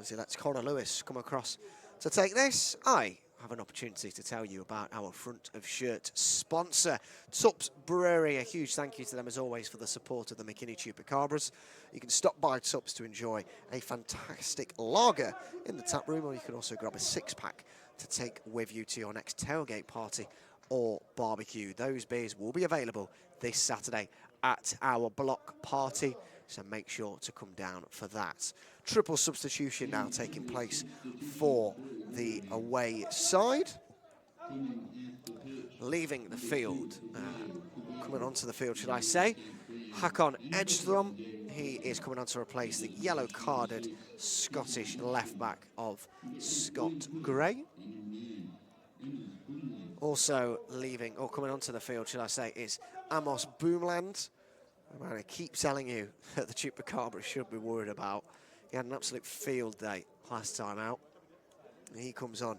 As he lets Connor Lewis come across to take this, I have an opportunity to tell you about our front of shirt sponsor, Tups Brewery. A huge thank you to them as always for the support of the McKinney Chupacabras. You can stop by Tups to enjoy a fantastic lager in the tap room, or you can also grab a 6-pack to take with you to your next tailgate party or barbecue. Those beers will be available this Saturday at our block party, so make sure to come down for that. Triple substitution now taking place for the away side. Leaving the field, coming onto the field, should I say, Hakon Edgstrom. He is coming on to replace the yellow-carded Scottish left-back of Scott Gray. Also leaving, or coming onto the field, should I say, is Amos Boomland. Man, I keep telling you that the Chupacabras should be worried about. He had an absolute field day last time out. And he comes on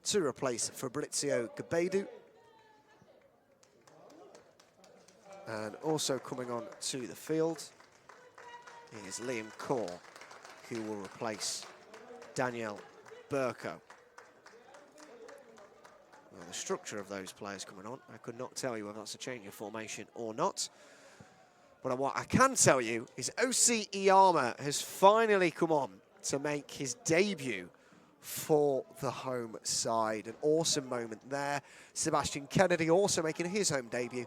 to replace Fabrizio Gabedu. And also coming on to the field is Liam Kaur, who will replace Daniel Burko. Well, the structure of those players coming on, I could not tell you whether that's a change of formation or not. But what I can tell you is OC Iyama has finally come on to make his debut for the home side. An awesome moment there. Sebastian Kennedy also making his home debut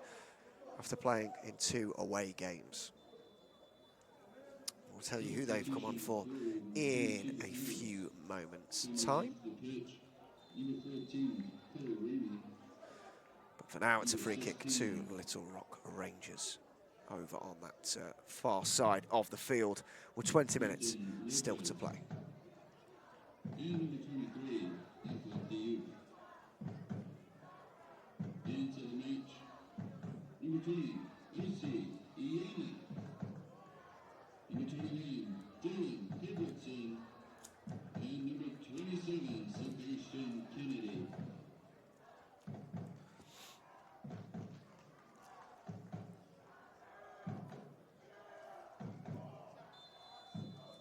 after playing in 2 away games. We'll tell you who they've come on for in a few moments' time. But for now, it's a free kick to Little Rock Rangers over on that far side of the field with 20 minutes still to play.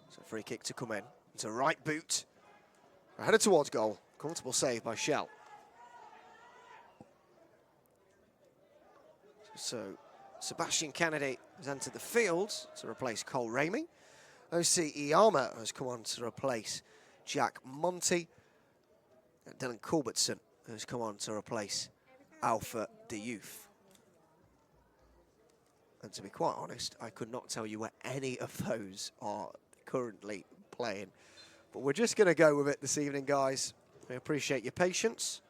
So free kick to come in. It's a right boot. Headed towards goal. Comfortable save by Shell. So Sebastian Kennedy has entered the field to replace Cole Ramey. OC Iyama has come on to replace Jack Monty. And Dylan Culbertson has come on to replace Alpha Diouf. And to be quite honest, I could not tell you where any of those are currently playing. But we're just going to go with it this evening, guys. We appreciate your patience.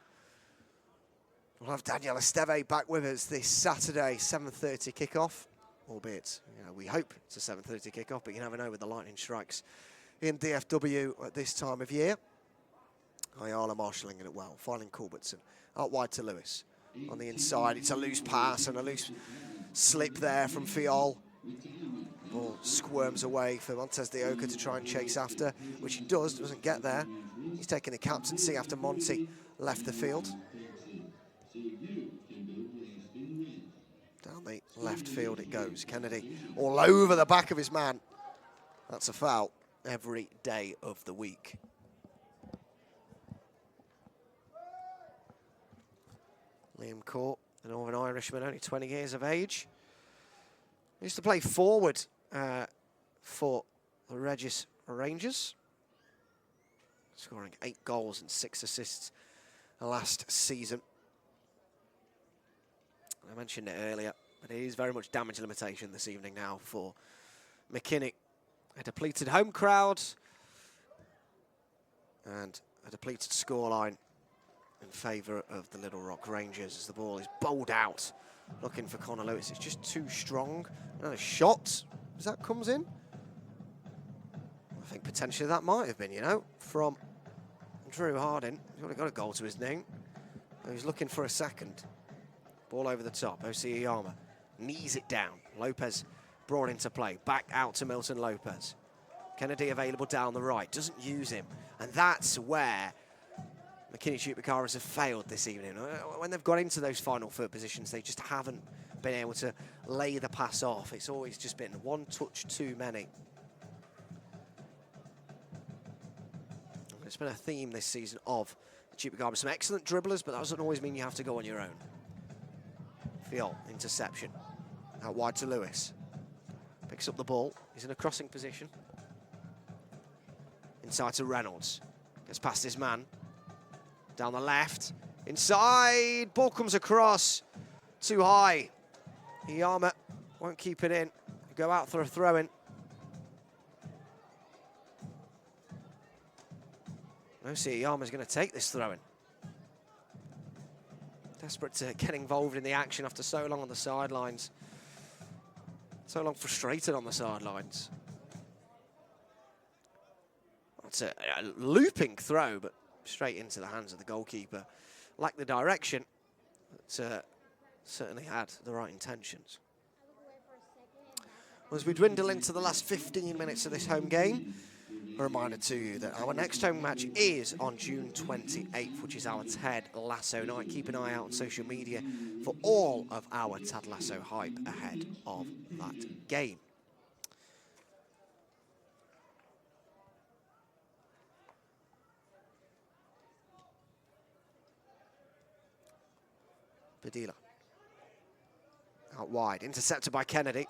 We'll have Daniel Esteve back with us this Saturday, 7:30 kickoff. Albeit, you know, we hope it's a 7:30 kickoff, but you never know with the lightning strikes in DFW at this time of year. Ayala marshalling it well, finding Culbertson out wide to Lewis. On the inside, it's a loose pass and a loose slip there from Fiol. Ball squirms away for Montez de Oca to try and chase after, which he doesn't get there. He's taking the captaincy after Monty left the field. Down the left field it goes. Kennedy all over the back of his man. That's a foul every day of the week. Liam Court, the Northern Irishman, only 20 years of age. He used to play forward for the Regis Rangers, scoring 8 goals and 6 assists last season. I mentioned it earlier, but it is very much damage limitation this evening now for McKinney. A depleted home crowd and a depleted scoreline in favour of the Little Rock Rangers as the ball is bowled out, looking for Connor Lewis. It's just too strong. And a shot, as that comes in. I think potentially that might have been, you know, from Drew Harding. He's already got a goal to his name. He's looking for a second. Ball over the top. OC Iyama knees it down. Lopez brought into play. Back out to Milton Lopez. Kennedy available down the right. Doesn't use him. And that's where McKinney Chupacabras have failed this evening. When they've got into those final third positions, they just haven't been able to lay the pass off. It's always just been one touch too many. It's been a theme this season of the Chupacabras. Some excellent dribblers, but that doesn't always mean you have to go on your own. Fiol, interception. Out wide to Lewis. Picks up the ball. He's in a crossing position. Inside to Reynolds. Gets past his man. Down the left. Inside. Ball comes across. Too high. Iyama won't keep it in. Go out for a throw-in. No, see, Iyama's going to take this throw-in. Desperate to get involved in the action after so long on the sidelines. So long frustrated on the sidelines. That's a looping throw, but straight into the hands of the goalkeeper. Like the direction, that certainly had the right intentions. As we dwindle into the last 15 minutes of this home game, a reminder to you that our next home match is on June 28th, which is our Ted Lasso night. Keep an eye out on social media for all of our Ted Lasso hype ahead of that game. Padilla. Out wide, intercepted by Kennedy.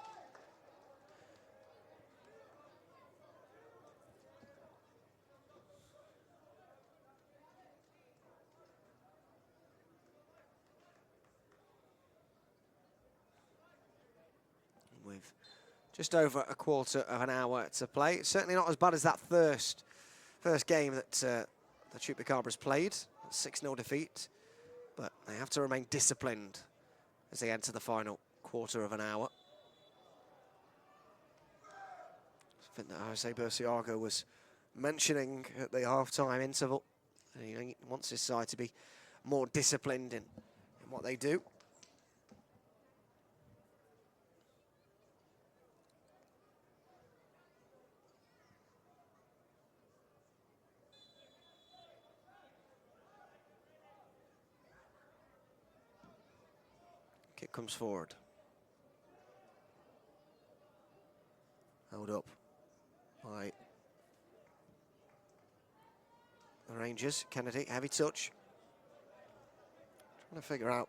With just over a quarter of an hour to play. It's certainly not as bad as that first game that the Chupacabras played, a 6-0 defeat. But they have to remain disciplined as they enter the final quarter of an hour. I think that Jose Burciago was mentioning at the half-time interval. He wants his side to be more disciplined in what they do. Kick comes forward. Held up by the Rangers. Kennedy, heavy touch. Trying to figure out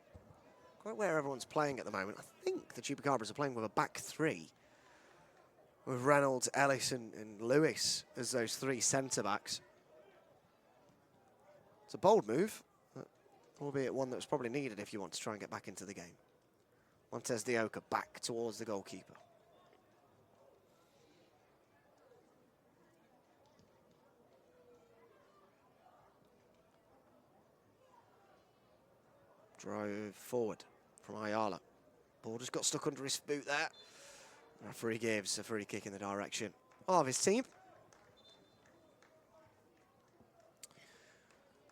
quite where everyone's playing at the moment. I think the Chupacabras are playing with a back three, with Reynolds, Ellis and Lewis as those three centre-backs. It's a bold move, albeit one that was probably needed if you want to try and get back into the game. Montez de Oca back towards the goalkeeper. Drive forward from Ayala. Ball just got stuck under his boot there. The referee gives a free kick in the direction of his team.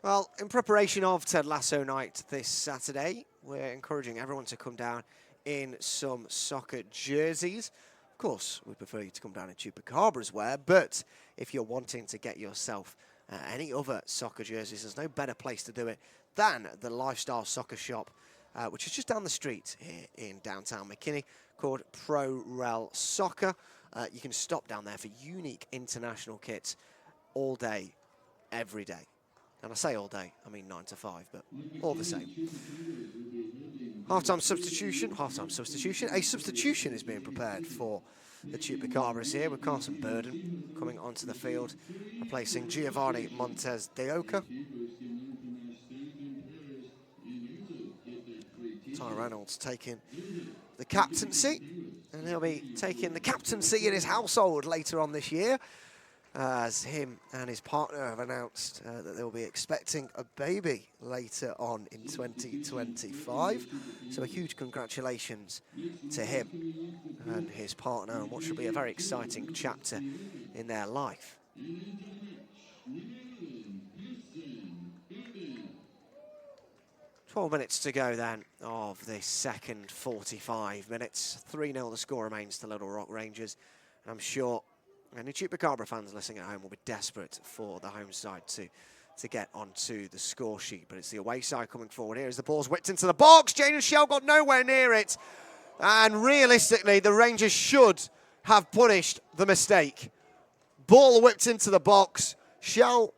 Well, in preparation of Ted Lasso night this Saturday, we're encouraging everyone to come down in some soccer jerseys. Of course, we prefer you to come down in Chupacabras wear, but if you're wanting to get yourself any other soccer jerseys, there's no better place to do it than the Lifestyle Soccer Shop, which is just down the street here in downtown McKinney, called Pro Rel Soccer. You can stop down there for unique international kits all day, every day. And I say all day, I mean 9 to 5, but all the same. Half-time substitution. A substitution is being prepared for the Chupacabras here, with Carson Burden coming onto the field, replacing Giovanni Montez de Oca. Ty Reynolds taking the captaincy, and he'll be taking the captaincy in his household later on this year, as him and his partner have announced that they'll be expecting a baby later on in 2025. So a huge congratulations to him and his partner on what should be a very exciting chapter in their life. 12 minutes to go then of this second 45 minutes. 3-0 the score remains to Little Rock Rangers, and I'm sure any Chupacabra fans listening at home will be desperate for the home side to get onto the score sheet. But it's the away side coming forward here as the ball's whipped into the box. Jaden Shell got nowhere near it. And realistically, the Rangers should have punished the mistake. Ball whipped into the box. Shell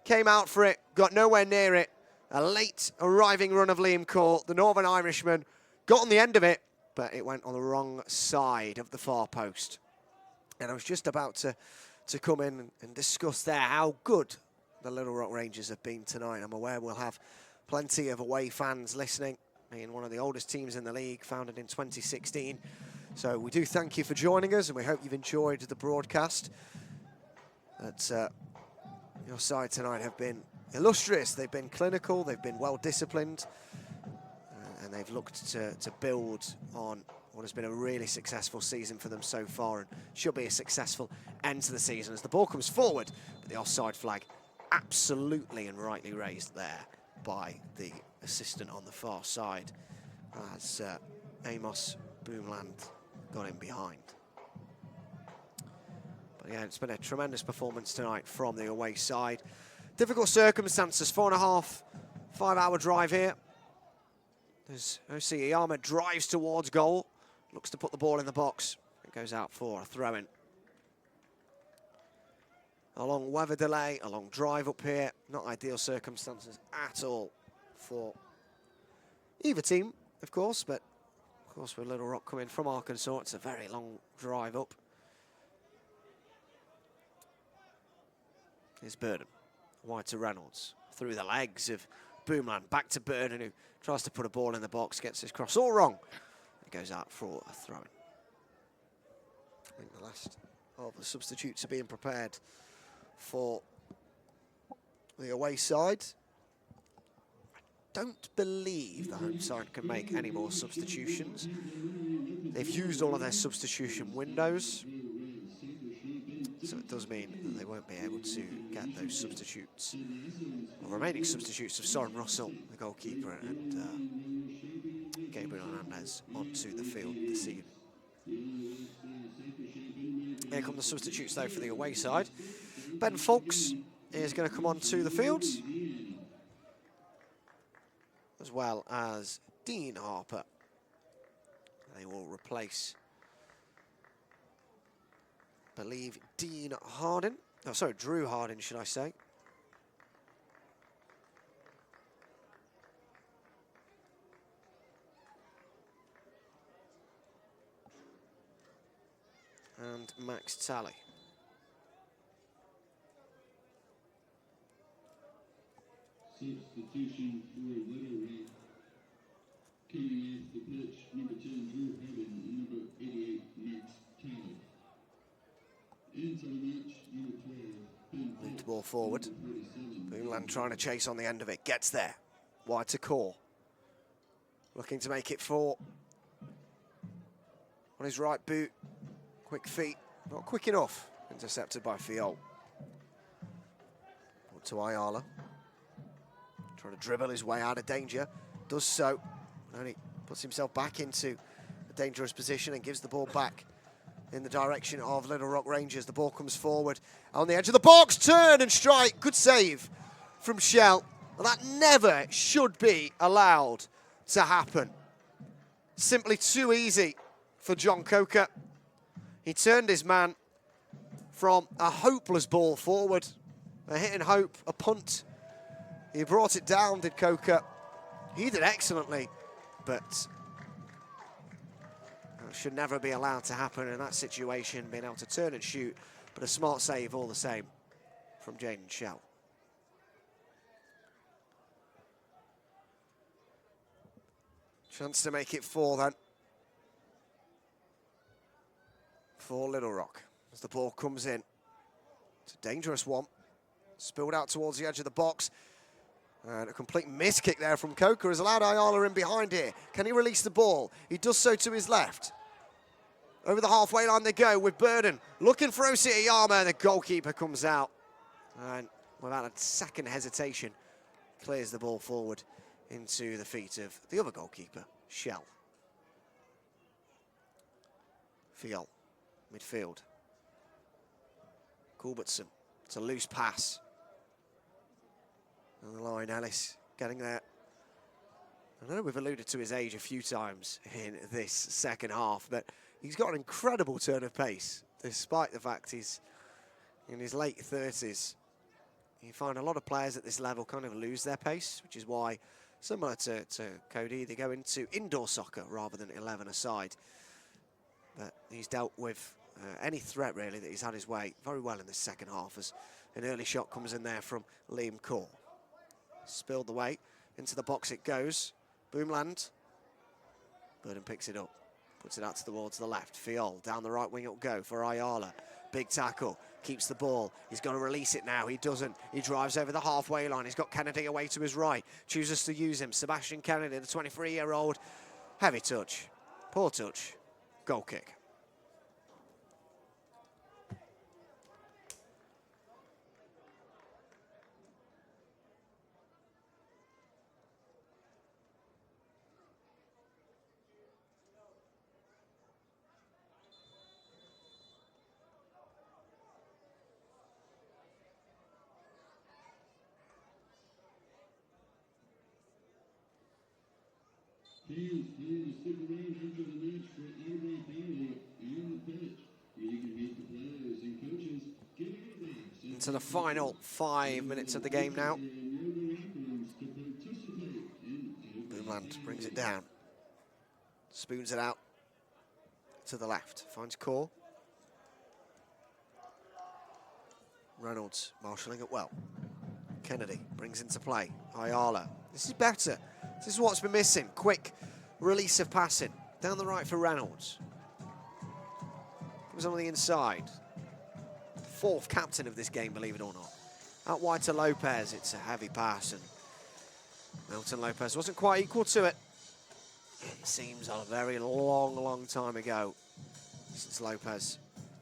came out for it, got nowhere near it. A late arriving run of Liam Cole, the Northern Irishman, got on the end of it, but it went on the wrong side of the far post. And I was just about to come in and discuss there how good the Little Rock Rangers have been tonight. I'm aware we'll have plenty of away fans listening, being one of the oldest teams in the league, founded in 2016. So we do thank you for joining us, and we hope you've enjoyed the broadcast. That your side tonight have been illustrious. They've been clinical, they've been well disciplined, and they've looked to build on what has been a really successful season for them so far, and should be a successful end to the season as the ball comes forward. But the offside flag absolutely and rightly raised there by the assistant on the far side as Amos Boomland got in behind. But yeah, it's been a tremendous performance tonight from the away side. Difficult circumstances, 4.5, 5-hour drive here. As OC Iyama drives towards goal, looks to put the ball in the box. It goes out for a throw-in. A long weather delay, a long drive up here. Not ideal circumstances at all for either team, of course, but of course with Little Rock coming from Arkansas, it's a very long drive up. Here's Burden, wide to Reynolds, through the legs of Boomland, back to Burden, who tries to put a ball in the box, gets his cross all wrong. It goes out for a throw-in. I think the last of the substitutes are being prepared for the away side. I don't believe the home side can make any more substitutions. They've used all of their substitution windows, so it does mean that they won't be able to get those substitutes, or remaining substitutes of Soren Russell, the goalkeeper, and Gabriel Hernandez onto the field this evening. Here come the substitutes though for the away side. Ben Fulks is going to come onto the field, as well as Dean Harper. They will replace, I believe, Dean Hardin. Oh, sorry, Drew Hardin, should I say. And Max Talley. Substitution for Little Rock. Coming off the pitch, number 10, Drew Hardin, and number 88, Max Talley. Into the match, number 12, Ben Lead the ball forward. Boomland trying to chase on the end of it. Gets there. Wide to Core. Looking to make it 4. On his right boot. Quick feet. Not quick enough. Intercepted by Fiol. To Ayala. Trying to dribble his way out of danger. Does so. Only puts himself back into a dangerous position and gives the ball back in the direction of Little Rock Rangers. The ball comes forward on the edge of the box. Turn and strike. Good save from Shell. Well, that never should be allowed to happen. Simply too easy for John Coker. He turned his man from a hopeless ball forward. A hit and hope, a punt. He brought it down, did Coker. He did excellently, but that should never be allowed to happen in that situation, being able to turn and shoot, but a smart save all the same from Jaden Shell. Chance to make it 4 then. For Little Rock. As the ball comes in. It's a dangerous one. Spilled out towards the edge of the box. And a complete miss kick there from Coker has allowed Ayala in behind here. Can he release the ball? He does so to his left. Over the halfway line they go with Burden. Looking for OC Iyama. The goalkeeper comes out. And without a second hesitation, clears the ball forward into the feet of the other goalkeeper, Shell. Fiol, midfield. Culbertson, it's a loose pass. On the line, Ellis getting there. I know we've alluded to his age a few times in this second half, but he's got an incredible turn of pace, despite the fact he's in his late 30s. You find a lot of players at this level kind of lose their pace, which is why, similar to Cody, they go into indoor soccer rather than 11-a-side. But he's dealt with any threat, really, that he's had his way very well in this second half, as an early shot comes in there from Liam Core. Spilled the way, into the box it goes. Boomland. Burden picks it up, puts it out towards the left. Fiol, down the right wing it'll go for Ayala. Big tackle, keeps the ball. He's got to release it now, he doesn't. He drives over the halfway line. He's got Kennedy away to his right. Chooses to use him. Sebastian Kennedy, the 23-year-old. Heavy touch, poor touch, goal kick. Fans plan to stick around after the match for autograph photo and the finish. You can meet the players and coaches giving autographs. Into the final 5 minutes of the game now. Boomland brings it down. Spoons it out to the left. Finds Core. Reynolds marshalling it well. Kennedy brings into play. Ayala. This is better. This is what's been missing. Quick release of passing. Down the right for Reynolds. Comes on the inside. Fourth captain of this game, believe it or not. Out wide to Lopez. It's a heavy pass, and Milton Lopez wasn't quite equal to it. It seems a very long, long time ago since Lopez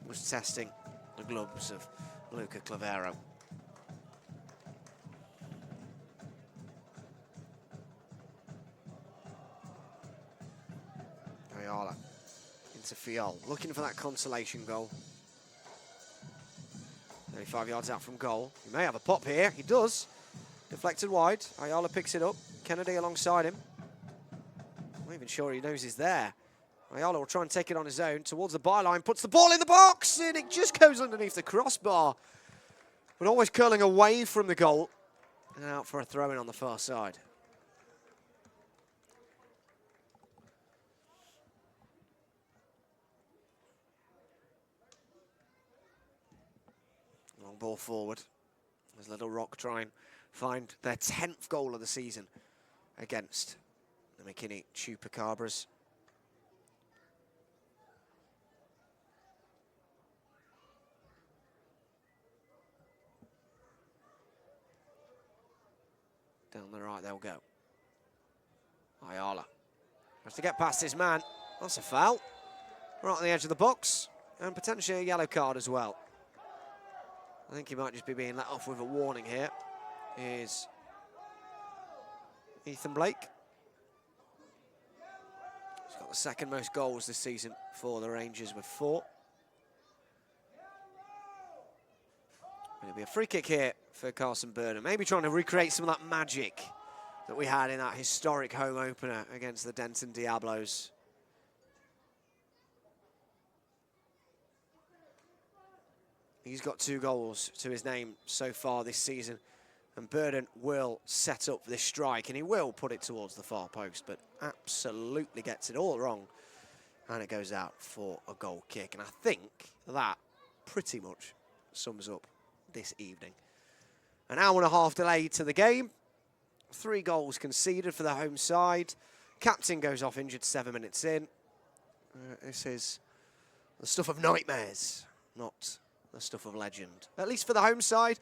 was testing the gloves of Luca Clavero. Ayala into Fiol, looking for that consolation goal. 35 yards out from goal. He may have a pop here. He does. Deflected wide. Ayala picks it up. Kennedy alongside him. I'm not even sure he knows he's there. Ayala will try and take it on his own towards the byline. Puts the ball in the box, and it just goes underneath the crossbar. But always curling away from the goal. And out for a throw-in on the far side. Long ball forward. As Little Rock try and find their 10th goal of the season against the McKinney Chupacabras. Down the right they'll go. Ayala has to get past his man. That's a foul. Right on the edge of the box. And potentially a yellow card as well. I think he might just be being let off with a warning here. Is Ethan Blake. He's got the second most goals this season for the Rangers with 4. It'll be a free kick here for Carson Burnham. Maybe trying to recreate some of that magic that we had in that historic home opener against the Denton Diablos. He's got 2 goals to his name so far this season. And Burden will set up this strike, and he will put it towards the far post, but absolutely gets it all wrong. And it goes out for a goal kick. And I think that pretty much sums up this evening. An hour and a half delay to the game. 3 goals conceded for the home side. Captain goes off injured 7 minutes in. This is the stuff of nightmares, not the stuff of legend. At least for the home side.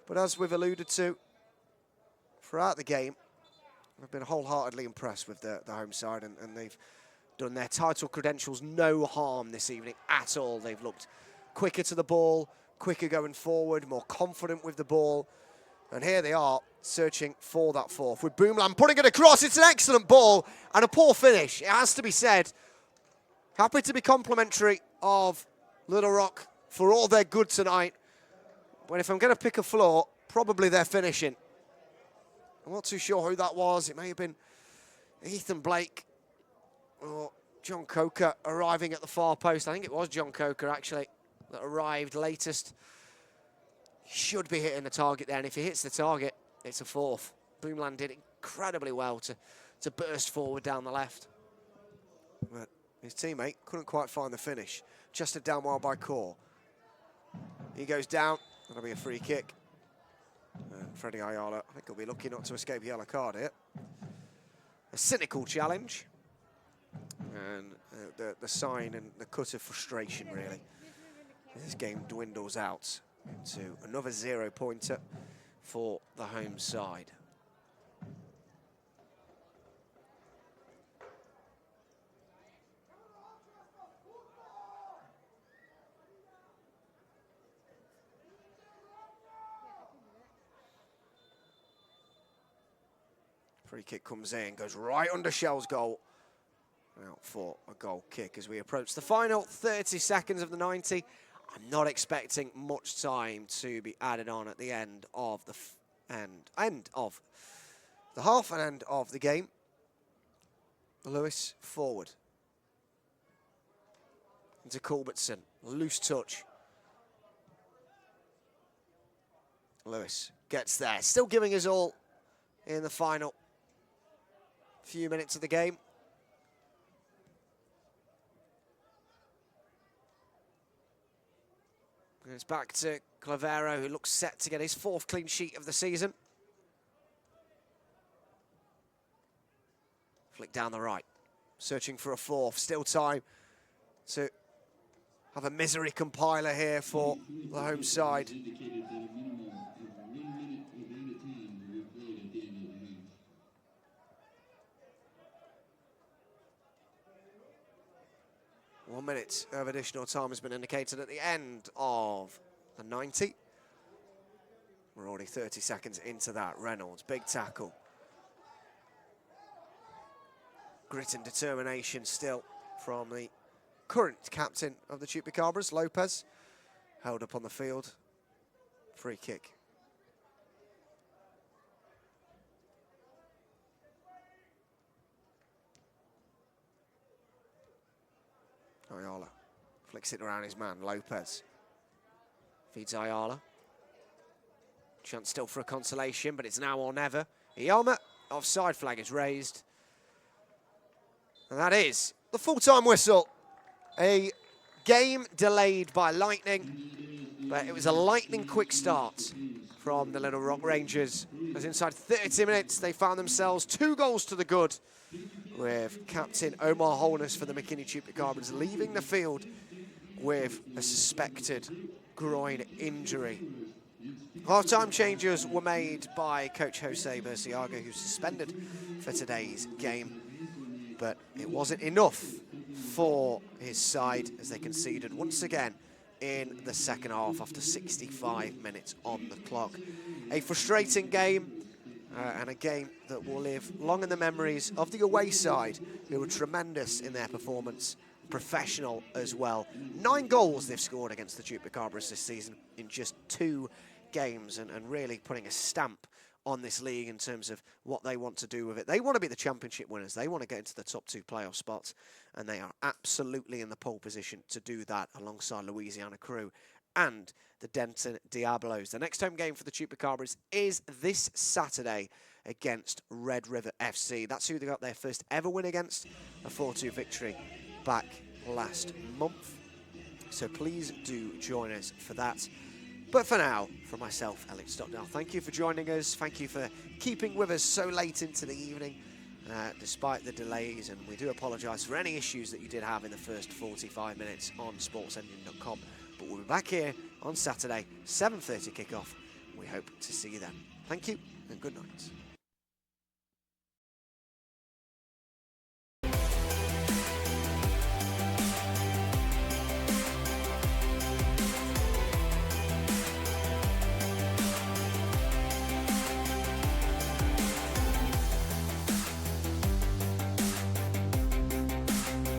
But as we've alluded to throughout the game, I've been wholeheartedly impressed with the home side, and they've done their title credentials no harm this evening at all. They've looked quicker to the ball, quicker going forward, more confident with the ball. And here they are, searching for that fourth. With Boomland putting it across. It's an excellent ball and a poor finish. It has to be said. Happy to be complimentary of Little Rock for all their good tonight. But if I'm going to pick a flaw, probably their finishing. I'm not too sure who that was. It may have been Ethan Blake or John Coker arriving at the far post. I think it was John Coker, actually, that arrived latest. He should be hitting the target there, and if he hits the target, it's a fourth. Boomland did incredibly well to burst forward down the left. But his teammate couldn't quite find the finish. Chested down well by Core. He goes down. That'll be a free kick. And Freddie Ayala, I think he'll be lucky not to escape a yellow card here. A cynical challenge. And the sign and the cut of frustration, really. This game dwindles out into another 0-pointer for the home side. Free kick comes in, goes right under Shell's goal. Out for a goal kick as we approach the final 30 seconds of the 90. I'm not expecting much time to be added on at the end of the end of the half and end of the game. Lewis forward. Into Culbertson. Loose touch. Lewis gets there. Still giving his all in the final few minutes of the game. And it's back to Clavero, who looks set to get his 4th clean sheet of the season. Flick down the right. Searching for a 4th. Still time to have a misery compiler here for the home side. Indicated that a minimum of 1 minute of added time will be played at the end of the half. 1 minute of additional time has been indicated at the end of the 90. We're already 30 seconds into that. Reynolds, big tackle. Grit and determination still from the current captain of the Chupacabras, Lopez. Held up on the field. Free kick. Ayala flicks it around his man, Lopez. Feeds Ayala. Chance still for a consolation, but it's now or never. Iyama, offside flag is raised. And that is the full-time whistle. A game delayed by lightning, but it was a lightning quick start from the Little Rock Rangers. As inside 30 minutes, they found themselves 2 goals to the good, with captain Omar Holness for the McKinney Chupacabras leaving the field with a suspected groin injury. Half-time changes were made by coach Jose Berciaga, who's suspended for today's game. But it wasn't enough for his side as they conceded once again in the second half after 65 minutes on the clock. A frustrating game and a game that will live long in the memories of the away side, who were tremendous in their performance, professional as well. 9 goals they've scored against the Chupacabras this season in just 2 games, and really putting a stamp on this league in terms of what they want to do with it. They want to be the championship winners. They want to get into the top 2 playoff spots, and they are absolutely in the pole position to do that alongside Louisiana Crew and the Denton Diablos. The next home game for the Chupacabras is this Saturday against Red River FC. That's who they got their first ever win against, a 4-2 victory back last month. So please do join us for that. But for now, from myself, Alex Stockdale, thank you for joining us. Thank you for keeping with us so late into the evening, despite the delays. And we do apologise for any issues that you did have in the first 45 minutes on sportsengine.com. But we'll be back here on Saturday, 7:30 kickoff. We hope to see you then. Thank you and good night.